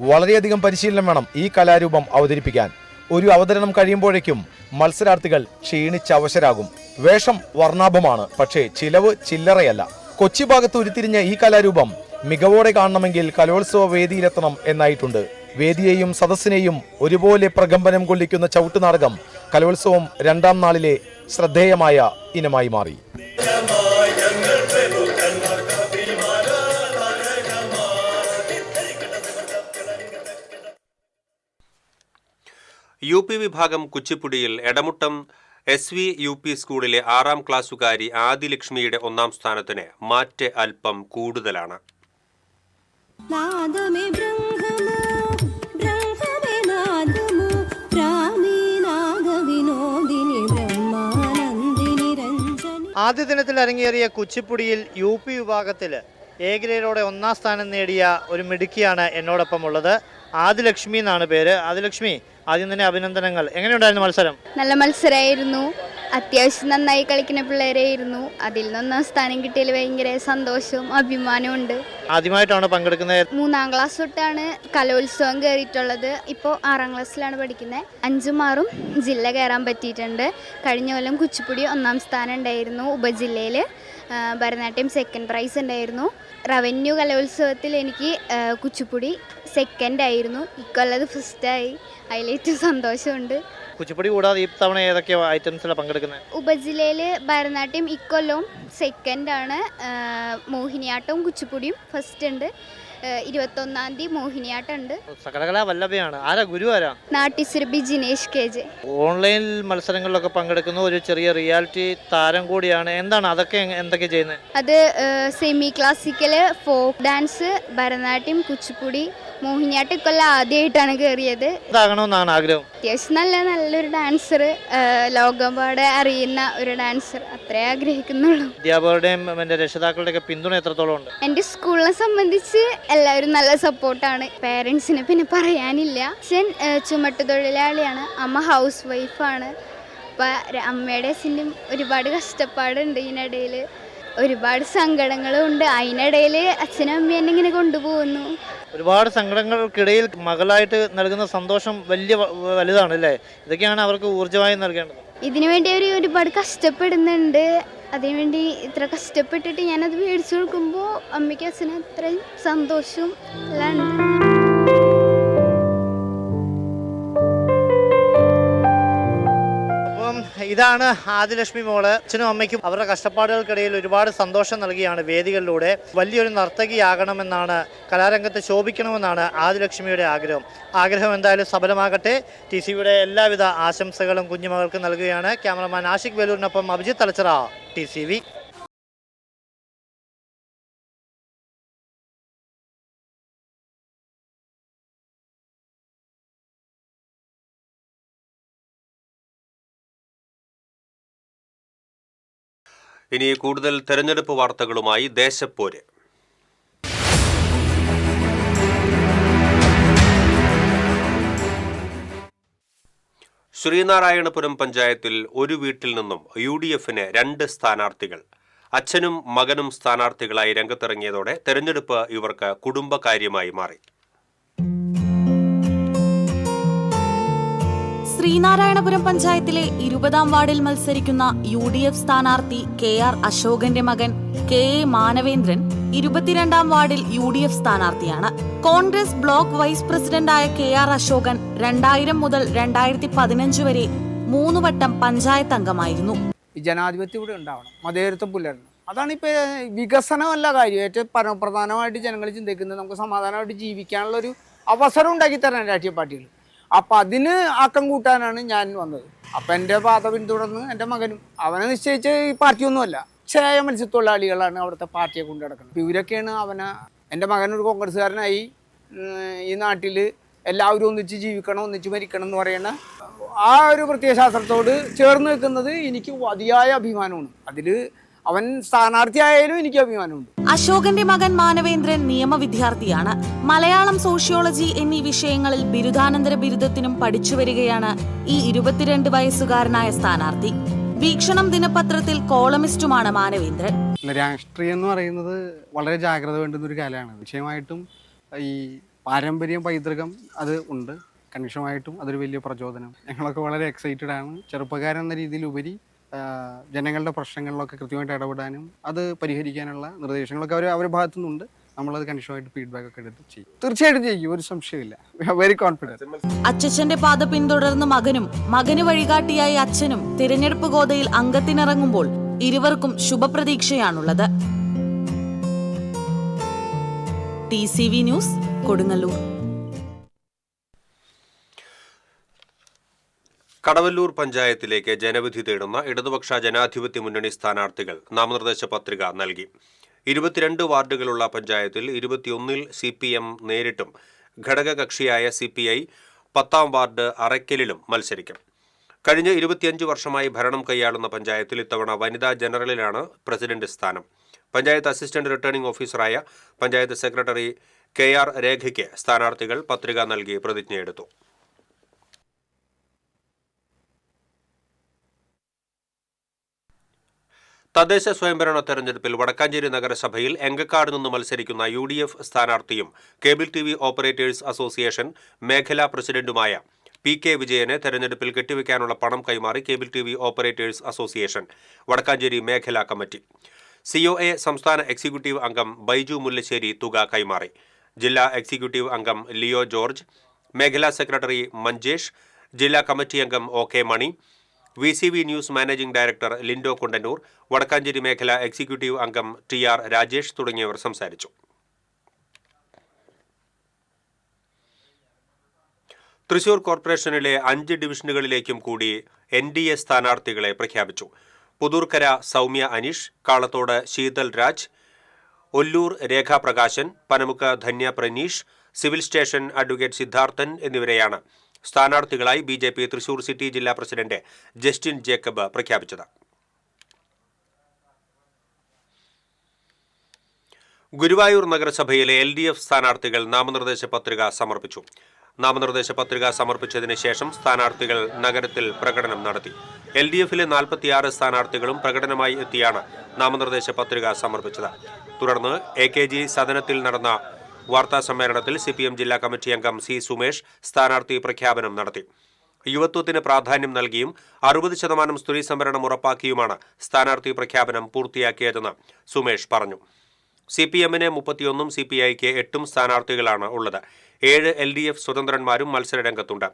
വളരെയധികം പരിശീലനം വേണം ഈ കലാരൂപം അവതരിപ്പിക്കാൻ. ഒരു അവതരണം കഴിയുമ്പോഴേക്കും മത്സരാർത്ഥികൾ ക്ഷീണിച്ചവശരാകും. വേഷം വർണ്ണാഭമാണ്, പക്ഷേ ചിലവ് ചില്ലറയല്ല. കൊച്ചി ഭാഗത്ത് ഉരുത്തിരിഞ്ഞ ഈ കലാരൂപം മികവോടെ കാണണമെങ്കിൽ കലോത്സവ വേദിയിലെത്തണം എന്നായിട്ടുണ്ട്. വേദിയെയും സദസ്സിനെയും ഒരുപോലെ പ്രകമ്പനം കൊള്ളിക്കുന്ന ചവിട്ടുനാടകം കലോത്സവം 2ാം നാളിലെ ശ്രദ്ധേയമായ ഇനമായി മാറി. UP വിഭാഗം കുച്ചിപ്പുടിയിൽ എടമുട്ടം SVUP സ്കൂളിലെ 6ാം ക്ലാസ്സുകാരി ആദിലക്ഷ്മിയുടെ 1ാം സ്ഥാനത്തിന് മാറ്റ് അല്പം കൂടുതലാണ്. നാദമേ ബ്രഹ്മമോ ബ്രഹ്മമേ നാദമോ ആദ്യ ദിനത്തിൽ അരങ്ങേറിയ കുച്ചിപ്പുടിയിൽ UP വിഭാഗത്തിൽ എ ഗ്രേഡോടെ 1ാം സ്ഥാനം നേടിയ ഒരു മിടുക്കിയാണ് എന്നോടൊപ്പം ഉള്ളത്. ആദിലക്ഷ്മി എന്നാണ് പേര്. ആദിലക്ഷ്മി, ആദ്യം തന്നെ അഭിനന്ദനങ്ങൾ. എങ്ങനെയുണ്ടായിരുന്നു മത്സരം? നല്ല മത്സരമായിരുന്നു. അത്യാവശ്യം നന്നായി കളിക്കുന്ന പിള്ളേരായിരുന്നു. അതിൽ നിന്ന് 1ാം സ്ഥാനം കിട്ടിയതിൽ ഭയങ്കര സന്തോഷവും അഭിമാനവും ഉണ്ട്. ആദ്യമായിട്ടാണ് പങ്കെടുക്കുന്നത്? 3ാം ക്ലാസ് തൊട്ടാണ് കലോത്സവം കയറിയിട്ടുള്ളത്. ഇപ്പോൾ 6ാം ക്ലാസ്സിലാണ് പഠിക്കുന്നത്. 5ഉം 6ഉം ജില്ല കയറാൻ പറ്റിയിട്ടുണ്ട്. കഴിഞ്ഞ കൊല്ലം കുച്ചിപ്പുടി 1ാം സ്ഥാനം ഉണ്ടായിരുന്നു. ഉപജില്ലയിൽ ഭരതനാട്യം 2nd പ്രൈസ് ഉണ്ടായിരുന്നു. റവന്യൂ കലോത്സവത്തിൽ എനിക്ക് കുച്ചിപ്പുടി 2nd ആയിരുന്നു. ഇക്കൊല്ലത് ഫസ്റ്റായി. അതിലേറ്റവും സന്തോഷമുണ്ട്. കുച്ചിപ്പുടി കൂടാതെ ഈ തവണ ഏതൊക്കെ ഐറ്റംസിലാണ് പങ്കെടുക്കുന്നത്? ഉപജില്ലയിൽ ഭരതനാട്യം ഇക്കൊല്ലവും 2nd ആണ്. മോഹിനിയാട്ടവും കുച്ചിപ്പുടിയും ഫസ്റ്റ് ഉണ്ട്. 21ാം തീയതി മോഹിനിയാട്ടം ഉണ്ട്. സകലകലാ വല്ലഭയാണ്. ആരാ ഗുരു? ആരാ? നാട്യസുരഭി ജിനേഷ് KJ. ഓൺലൈൻ മത്സരങ്ങളിലൊക്കെ പങ്കെടുക്കുന്ന ഒരു ചെറിയ റിയാലിറ്റി താരം കൂടിയാണ്. എന്താണ് അതൊക്കെ എന്തൊക്കെ ചെയ്യുന്നത്? അത് semi classical, folk dance, Bharatanatyam, Kuchipudi, Mohiniyattam ഇക്കൊല്ലം ആദ്യമായിട്ടാണ് കയറിയത്. ഇതാകണമെന്നാണ് ആഗ്രഹം. അത്യാവശ്യം നല്ലൊരു ഡാൻസർ, ലോകപാടെ അറിയുന്ന ഒരു ഡാൻസർ, അത്രേ ആഗ്രഹിക്കുന്നുള്ളൂ. അധ്യാപകരുടെയും രക്ഷിതാക്കളുടെയൊക്കെ പിന്തുണ എത്രത്തോളം ഉണ്ട്? എൻ്റെ സ്കൂളിനെ സംബന്ധിച്ച് എല്ലാവരും നല്ല സപ്പോർട്ടാണ്. പേരൻസിന് പിന്നെ പറയാനില്ല. അച്ഛൻ ചുമട്ടുതൊഴിലാളിയാണ്, അമ്മ ഹൗസ് വൈഫാണ്. അപ്പം അമ്മയുടെ അച്ഛനും ഒരുപാട് കഷ്ടപ്പാടുണ്ട്. ഇതിനിടയിൽ ഒരുപാട് സങ്കടങ്ങളും ഉണ്ട്. അതിനിടയിൽ അച്ഛനും അമ്മയും എന്നെ ഇങ്ങനെ കൊണ്ടുപോകുന്നു. ഒരുപാട് സങ്കടങ്ങൾക്കിടയിൽ മകളായിട്ട് നൽകുന്ന സന്തോഷം വലുതാണ് അല്ലേ? ഇതൊക്കെയാണ് അവർക്ക് ഊർജ്ജമായി നൽകേണ്ടത്. ഇതിനുവേണ്ടി അവർ ഒരുപാട് കഷ്ടപ്പെടുന്നുണ്ട്. അതിനുവേണ്ടി ഇത്ര കഷ്ടപ്പെട്ടിട്ട് ഞാനത് മേടിച്ചു കൊടുക്കുമ്പോൾ അമ്മയ്ക്ക് അച്ഛനും അത്രയും സന്തോഷവും എല്ലാം ഉണ്ട്. ഇതാണ് ആദിലക്ഷ്മി മോള്. അച്ഛനും അമ്മയ്ക്കും അവരുടെ കഷ്ടപ്പാടുകൾക്കിടയിൽ ഒരുപാട് സന്തോഷം നൽകിയാണ് വേദികളിലൂടെ. വലിയൊരു നർത്തകിയാകണമെന്നാണ്, കലാരംഗത്ത് ശോഭിക്കണമെന്നാണ് ആദിലക്ഷ്മിയുടെ ആഗ്രഹം എന്തായാലും സഫലമാകട്ടെ. TCVയുടെ എല്ലാവിധ ആശംസകളും കുഞ്ഞുമകൾക്ക് നൽകുകയാണ്. ക്യാമറമാൻ ആഷിഖ് വേലൂരിനൊപ്പം അഭിജിത്ത് തലച്ചിറ, TCV. ഇനി കൂടുതൽ തെരഞ്ഞെടുപ്പ് വാർത്തകളുമായി ദേശപ്പോര്. ശ്രീനാരായണപുരം പഞ്ചായത്തിൽ ഒരു വീട്ടിൽ നിന്നും UDFന് 2 സ്ഥാനാർത്ഥികൾ. അച്ഛനും മകനും സ്ഥാനാർത്ഥികളായി രംഗത്തിറങ്ങിയതോടെ തെരഞ്ഞെടുപ്പ് ഇവർക്ക് കുടുംബകാര്യമായി മാറി. ശ്രീനാരായണപുരം പഞ്ചായത്തിലെ 20ാം വാർഡിൽ മത്സരിക്കുന്ന UDF സ്ഥാനാർത്ഥി KR അശോകന്റെ മകൻ KA മാനവേന്ദ്രൻ 22ാം വാർഡിൽ UDF സ്ഥാനാർത്ഥിയാണ്. കോൺഗ്രസ് ബ്ലോക്ക് വൈസ് പ്രസിഡന്റായ KR അശോകൻ 2000 മുതൽ 2015 വരെ 3 വട്ടം പഞ്ചായത്ത് അംഗമായിരുന്നു. ജനാധിപത്യം ഇവിടെ ഉണ്ടാവണം, മതേതരത്വം പുലരണം. അതാണ് ഇപ്പോൾ വികസനമല്ല കാര്യം. ഏറ്റവും പരമപ്രധാനമായിട്ട് ജനങ്ങൾ ചിന്തിക്കുന്നത് നമുക്ക് സമാധാനമായിട്ട് ജീവിക്കാനുള്ളൊരു അവസരം ഉണ്ടാക്കി തരാൻ രാഷ്ട്രീയ പാർട്ടികൾ. അപ്പം അതിന് ആക്കം കൂട്ടാനാണ് ഞാൻ വന്നത്. അപ്പം എൻ്റെ പാത പിന്തുടർന്ന് എൻ്റെ മകനും അവനെ നിശ്ചയിച്ച് ഈ പാർട്ടിയൊന്നുമല്ല, ക്ഷയ മത്സ്യത്തൊഴിലാളികളാണ് അവിടുത്തെ പാർട്ടിയെ കൊണ്ടു നടക്കുന്നത്. ഇവരൊക്കെയാണ് എൻ്റെ മകനൊരു കോൺഗ്രസ്സുകാരനായി ഈ നാട്ടിൽ എല്ലാവരും ഒന്നിച്ച് ജീവിക്കണം, ഒന്നിച്ച് മരിക്കണം എന്ന് പറയുന്ന ആ ഒരു പ്രത്യയശാസ്ത്രത്തോട് ചേർന്ന് നിൽക്കുന്നത് എനിക്ക് അതിയായ അഭിമാനമാണ്. അതിൽ അവൻ സ്ഥാനാർത്ഥിയായാലും എനിക്ക് അഭിമാനമുണ്ട്. അശോകന്റെ മകൻ മാനവേന്ദ്രൻ നിയമവിദ്യാർത്ഥിയാണ്. മലയാളം, സോഷ്യോളജി എന്നീ വിഷയങ്ങളിൽ ബിരുദാനന്തര ബിരുദത്തിനും പഠിച്ചു വരികയാണ് ഈ 22 വയസ്സുകാരനായ സ്ഥാനാർത്ഥി. വീക്ഷണം ദിനപത്രത്തിൽ കോളമിസ്റ്റുമാണ് മാനവേന്ദ്രൻ. രാഷ്ട്രീയം എന്ന് പറയുന്നത് വളരെ ജാഗ്രത വേണ്ടുന്ന ഒരു കാലമാണ്. വിഷയമായിട്ടും ഈ പാരമ്പര്യം, പൈതൃകം അത് ഉണ്ട്. കണിശമായിട്ടും അതൊരു വലിയ പ്രചോദനം. ഞങ്ങളൊക്കെ വളരെ എക്സൈറ്റഡ് ആണ്. ചെറുപ്പക്കാരൻ എന്ന രീതിയിലുപരി ജനങ്ങളുടെ പ്രശ്നങ്ങളിലൊക്കെ കൃത്യമായിട്ട് ഇടപെടാനും അത് പരിഹരിക്കാനുള്ള നിർദ്ദേശങ്ങളൊക്കെ അവരുടെ ഭാഗത്തു നിന്നുണ്ട്. നമ്മളത് കണിശമായിട്ട് ഫീഡ്ബാക്ക് ഒക്കെ എടുത്ത് ചെയ്യും. തീർച്ചയായിട്ടും ചെയ്യും, ഒരു സംശയമില്ല. Very confidence. അച്ഛന്റെ പാത പിന്തുടർന്ന് മകന് വഴികാട്ടിയായി അച്ഛനും തിരഞ്ഞെടുപ്പ് ഗോതയിൽ അംഗത്തിനിറങ്ങുമ്പോൾ ഇരുവർക്കും ശുഭപ്രതീക്ഷയാണുള്ളത്. TCV news, Kodungallur. കടവല്ലൂർ പഞ്ചായത്തിലേക്ക് ജനവിധി തേടുന്ന ഇടതുപക്ഷ ജനാധിപത്യ മുന്നണി സ്ഥാനാർത്ഥികൾ നാമനിർദ്ദേശ പത്രിക നൽകി. 22 വാർഡുകളുള്ള പഞ്ചായത്തിൽ 21-ൽ CPM നേരിട്ടും ഘടകകക്ഷിയായ CPI 10ാം വാർഡ് അറയ്ക്കലിലും മത്സരിക്കും. കഴിഞ്ഞ 25 വർഷമായി ഭരണം കൈയാളുന്ന പഞ്ചായത്തിൽ ഇത്തവണ വനിതാ ജനറലിലാണ് പ്രസിഡന്റ് സ്ഥാനം. പഞ്ചായത്ത് അസിസ്റ്റന്റ് റിട്ടേണിംഗ് ഓഫീസറായ പഞ്ചായത്ത് സെക്രട്ടറി KR രേഖയ്ക്ക് സ്ഥാനാർത്ഥികൾ പത്രിക നൽകി പ്രതിജ്ഞയെടുത്തു. തദ്ദേശ സ്വയംഭരണ തെരഞ്ഞെടുപ്പിൽ വടക്കാഞ്ചേരി നഗരസഭയിൽ എങ്കക്കാട് നിന്ന് മത്സരിക്കുന്ന UDF സ്ഥാനാർത്ഥിയും കേബിൾ TV ഓപ്പറേറ്റേഴ്സ് അസോസിയേഷൻ മേഖലാ പ്രസിഡന്റുമായ PK വിജയനെ തെരഞ്ഞെടുപ്പിൽ കെട്ടിവെക്കാനുള്ള പണം കൈമാറി cable TV operators association Vadakkanchery മേഖലാ കമ്മിറ്റി. COA സംസ്ഥാന എക്സിക്യൂട്ടീവ് അംഗം ബൈജു മുല്ലശ്ശേരി തുക കൈമാറി. ജില്ലാ എക്സിക്യൂട്ടീവ് അംഗം ലിയോ ജോർജ്, മേഖലാ സെക്രട്ടറി മഞ്ജേഷ്, ജില്ലാ കമ്മിറ്റി അംഗം OK Mani, VCV news managing director Lindo Kundannoor, Vadakkanchery മേഖല എക്സിക്യൂട്ടീവ് അംഗം TR രാജേഷ് തുടങ്ങിയവർ സംസാരിച്ചു. തൃശൂർ കോർപ്പറേഷനിലെ 5 ഡിവിഷനുകളിലേക്കും കൂടി NDA സ്ഥാനാർത്ഥികളെ പ്രഖ്യാപിച്ചു. Puthurkkara Soumya Aneesh, Kalathode Sheethal Raj, Ollur Rekhaprakashan, Panamukku Dhanya Praneesh, civil station advocate Siddharthan എന്നിവരെയാണ് സ്ഥാനാർത്ഥികളായി BJP തൃശൂർ സിറ്റി ജില്ലാ പ്രസിഡന്റ് ജസ്റ്റിൻ ജേക്കബ് പ്രഖ്യാപിച്ചത്. ഗുരുവായൂർ നഗരസഭയിലെ LDF സ്ഥാനാർത്ഥികൾ നാമനിർദ്ദേശ പത്രിക സമർപ്പിച്ചു. നാമനിർദ്ദേശ പത്രിക സമർപ്പിച്ചതിന് ശേഷം സ്ഥാനാർത്ഥികൾ നഗരത്തിൽ പ്രകടനം നടത്തി. LDFിലെ 46 സ്ഥാനാർത്ഥികളും പ്രകടനമായി എത്തിയാണ് നാമനിർദ്ദേശ പത്രിക സമർപ്പിച്ചത്. തുടർന്ന് AKG സദനത്തിൽ നടന്ന വാർത്താ സമ്മേളനത്തിൽ CPM ജില്ലാ കമ്മിറ്റി അംഗം C സുമേഷ് സ്ഥാനാർത്ഥി പ്രഖ്യാപനം നടത്തി. യുവത്വത്തിന് പ്രാധാന്യം നൽകിയും 60% സ്ത്രീ സംവരണം ഉറപ്പാക്കിയുമാണ് സ്ഥാനാർത്ഥി പ്രഖ്യാപനം പൂർത്തിയാക്കിയതെന്ന് സുമേഷ് പറഞ്ഞു. CPMന് 31, CPIക്ക് 8 സ്ഥാനാർത്ഥികളാണ് ഉള്ളത്. 7 LDF സ്വതന്ത്രന്മാരും മത്സരരംഗത്തുണ്ട്.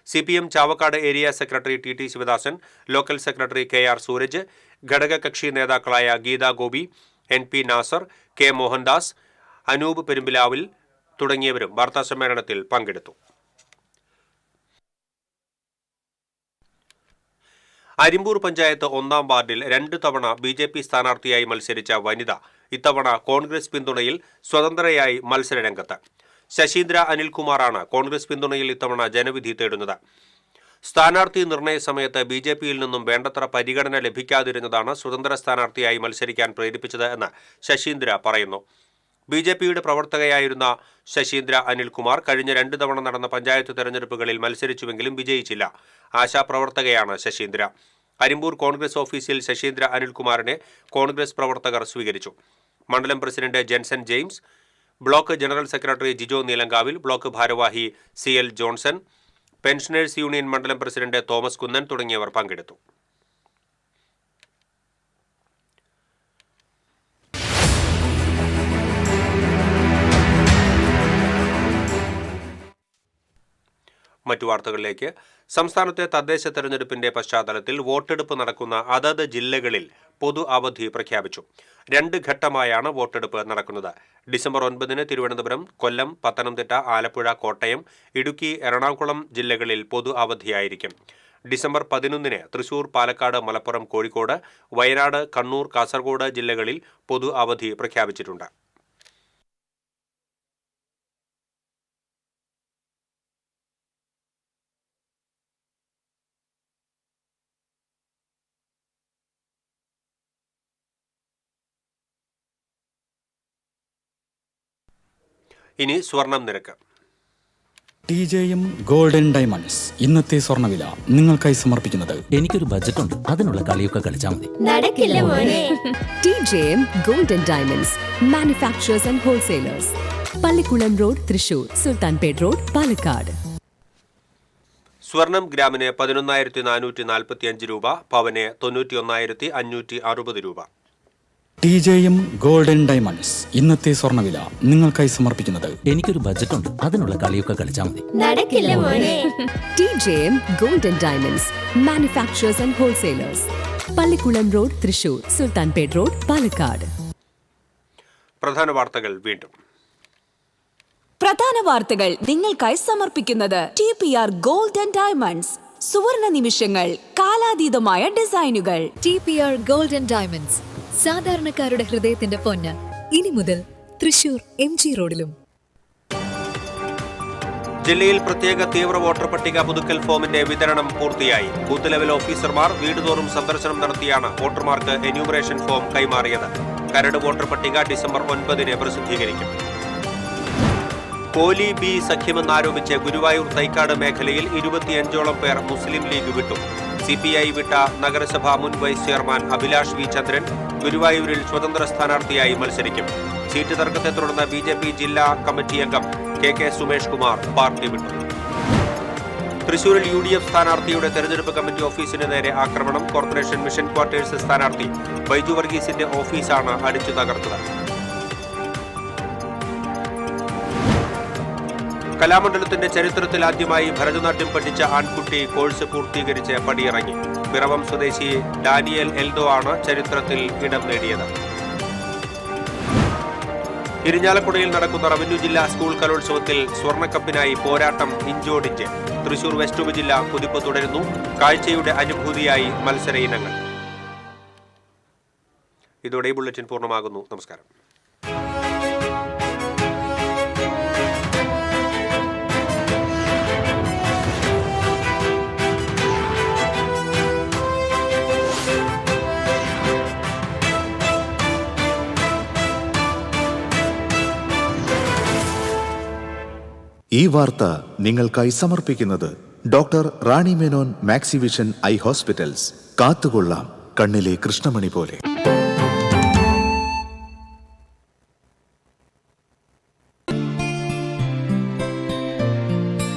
CPM Chavakkad area secretary TT Sivadasan, local secretary KR Sooraj, ഘടകകക്ഷി നേതാക്കളായ ഗീതാ ഗോപി, NP നാസർ, K മോഹൻദാസ്, അനൂപ് പെരുമ്പിലാവിൽ തുടങ്ങിയവരും വാർത്താസമ്മേളനത്തിൽ പങ്കെടുത്തു. അരിമ്പൂർ പഞ്ചായത്ത് 1-ാം വാർഡിൽ 2 തവണ BJP സ്ഥാനാർത്ഥിയായി മത്സരിച്ച വനിത ഇത്തവണ കോൺഗ്രസ് പിന്തുണയിൽ സ്വതന്ത്രയായി മത്സരരംഗത്ത്. ശശീന്ദ്ര അനിൽകുമാറാണ് കോൺഗ്രസ് പിന്തുണയിൽ ഇത്തവണ ജനവിധി തേടുന്നത്. സ്ഥാനാർത്ഥി നിർണയ സമയത്ത് BJPയിൽ നിന്നും വേണ്ടത്ര പരിഗണന ലഭിക്കാതിരുന്നതാണ് സ്വതന്ത്ര സ്ഥാനാർത്ഥിയായി മത്സരിക്കാൻ പ്രേരിപ്പിച്ചത് എന്ന് ശശീന്ദ്ര പറയുന്നു. BJPയുടെ പ്രവർത്തകയായിരുന്ന ശശീന്ദ്ര അനിൽകുമാർ കഴിഞ്ഞ 2 തവണ നടന്ന പഞ്ചായത്ത് തെരഞ്ഞെടുപ്പുകളിൽ മത്സരിച്ചുവെങ്കിലും വിജയിച്ചില്ല. ആശാപ്രവർത്തകയാണ് ശശീന്ദ്ര. അരിമ്പൂർ കോൺഗ്രസ് ഓഫീസിൽ ശശീന്ദ്ര അനിൽകുമാറിനെ കോൺഗ്രസ് പ്രവർത്തകർ സ്വീകരിച്ചു. മണ്ഡലം president Jenson James, block general secretary Jijo Neelankavil, block ഭാരവാഹി CL ജോൺസൺ, പെൻഷനേഴ്സ് യൂണിയൻ മണ്ഡലം പ്രസിഡന്റ് തോമസ് കുന്നൻ തുടങ്ങിയവർ പങ്കെടുത്തു. മറ്റു വാർത്തകളിലേക്ക്. സംസ്ഥാനത്തെ തദ്ദേശ തെരഞ്ഞെടുപ്പിന്റെ പശ്ചാത്തലത്തിൽ വോട്ടെടുപ്പ് നടക്കുന്ന അതത് ജില്ലകളിൽ പൊതു അവധി പ്രഖ്യാപിച്ചു. 2 ഘട്ടമായാണ് വോട്ടെടുപ്പ് നടക്കുന്നത്. ഡിസംബർ 9-ന് തിരുവനന്തപുരം, കൊല്ലം, പത്തനംതിട്ട, ആലപ്പുഴ, കോട്ടയം, ഇടുക്കി, എറണാകുളം ജില്ലകളിൽ പൊതു അവധിയായിരിക്കും. ഡിസംബർ 11-ന് തൃശൂർ, പാലക്കാട്, മലപ്പുറം, കോഴിക്കോട്, വയനാട്, കണ്ണൂർ, കാസർഗോഡ് ജില്ലകളിൽ പൊതു അവധി പ്രഖ്യാപിച്ചിട്ടുണ്ട്. ഇനി സ്വർണം നിരക്ക്. TJM ഗോൾഡൻ ഡയമണ്ട്സ് ഇന്നത്തെ സ്വർണ്ണവില നിങ്ങൾക്കായി സമർപ്പിക്കുന്നത്. എനിക്കൊരു ബജറ്റ് ഉണ്ട്, അതിനുള്ള കളിയൊക്കെ കളിച്ചാൽ മതി. നടക്കില്ല മോനെ. TJM golden diamonds manufacturers and wholesalers, Pallikulam road, Thrissur, Sultanpet road, Palakkad. സ്വർണം ഗ്രാമിന് 11,445 രൂപ, പവന് 91,560 രൂപ. TJM ഗോൾഡൻ ഡയമണ്ട്സ് ഇന്നത്തെ സ്വർണ്ണവില നിങ്ങൾക്കായി സമർപ്പിക്കുന്നത്. എനിക്കൊരു ബജറ്റ് ഉണ്ട്, അതിനുള്ള കളിയൊക്കെ കളിച്ചാൽ മതി. നടക്കില്ല മോനെ. TJM golden diamonds manufacturers and wholesalers, Pallikulam road, Thrissur, Sultanpet road, Palakkad. പ്രധാന വാർത്തകൾ വീണ്ടും. പ്രധാന വാർത്തകൾ നിങ്ങൾക്കായി സമർപ്പിക്കുന്നത് TPR ഗോൾഡൻ ഡയമണ്ട്സ്. സുവർണ നിമിഷങ്ങൾ, കാലാതീതമായ ഡിസൈനുകൾ. TPR ഗോൾഡൻ ഡയമണ്ട്സ്, സാധാരണക്കാരുടെ ഹൃദയത്തിന്റെ പൊന്ന്. ഇനി മുതൽ തൃശൂർ MG റോഡിലും. ജില്ലയിൽ പ്രത്യേക തീവ്ര വോട്ടർ പട്ടിക പുതുക്കൽ ഫോമിന്റെ വിതരണം പൂർത്തിയായി. ബൂത്ത് ലെവൽ ഓഫീസർമാർ വീടുതോറും സന്ദർശനം നടത്തിയാണ് വോട്ടർമാർക്ക് എന്യൂമറേഷൻ ഫോം കൈമാറിയത്. കരട് വോട്ടർ പട്ടിക ഡിസംബർ 9 പ്രസിദ്ധീകരിക്കും. കോലി ബി സഖ്യമെന്നാരോപിച്ച് ഗുരുവായൂർ തൈക്കാട് മേഖലയിൽ 25ഓളം പേർ മുസ്ലിം ലീഗ് വിട്ടു. CPI വിട്ട നഗരസഭാ മുൻ വൈസ് ചെയർമാൻ അഭിലാഷ് വി ചന്ദ്രൻ ഗുരുവായൂരിൽ സ്വതന്ത്ര സ്ഥാനാർത്ഥിയായി മത്സരിക്കും. സീറ്റ് തർക്കത്തെ തുടർന്ന് BJP ജില്ലാ കമ്മിറ്റി അംഗം KK സുമേഷ് കുമാർ പാർട്ടി വിട്ടു. തൃശൂരിൽ UDF സ്ഥാനാർത്ഥിയുടെ തെരഞ്ഞെടുപ്പ് കമ്മിറ്റി ഓഫീസിന് നേരെ ആക്രമണം. കോർപ്പറേഷൻ മിഷൻ ക്വാർട്ടേഴ്സ് സ്ഥാനാർത്ഥി ബൈജു വർഗീസിന്റെ ഓഫീസാണ് അടിച്ചു തകർത്തത്. കലാമണ്ഡലത്തിന്റെ ചരിത്രത്തിൽ ആദ്യമായി ഭരതനാട്യം പഠിച്ച ആൺകുട്ടി കോഴ്സ് പൂർത്തീകരിച്ച് പടിയിറങ്ങി. പിറവം സ്വദേശി ഡാനിയൽ എൽദോ ആണ് ചരിത്രത്തിൽ ഇടം നേടിയത്. ഇരിഞ്ഞാലക്കുടയിൽ നടക്കുന്ന റവന്യൂ ജില്ലാ സ്കൂൾ കലോത്സവത്തിൽ സ്വർണ്ണക്കപ്പിനായി പോരാട്ടം ഇഞ്ചോടിഞ്ച്. തൃശൂർ വെസ്റ്റ് ഉപജില്ല കുതിപ്പ് തുടരുന്നു. കാഴ്ചയുടെ അനുഭൂതിയായി മത്സര ഇനങ്ങൾ. ഇതോടെ ഈ ബുള്ളറ്റിൻ പൂർണ്ണമാകുന്നു. നമസ്കാരം. ഈ വാർത്ത നിങ്ങൾക്കായി സമർപ്പിക്കുന്നത് doctor Rani Menon Maxivision I hospitals. കാത്തുകൊള്ളാം കണ്ണിലെ കൃഷ്ണമണി പോലെ.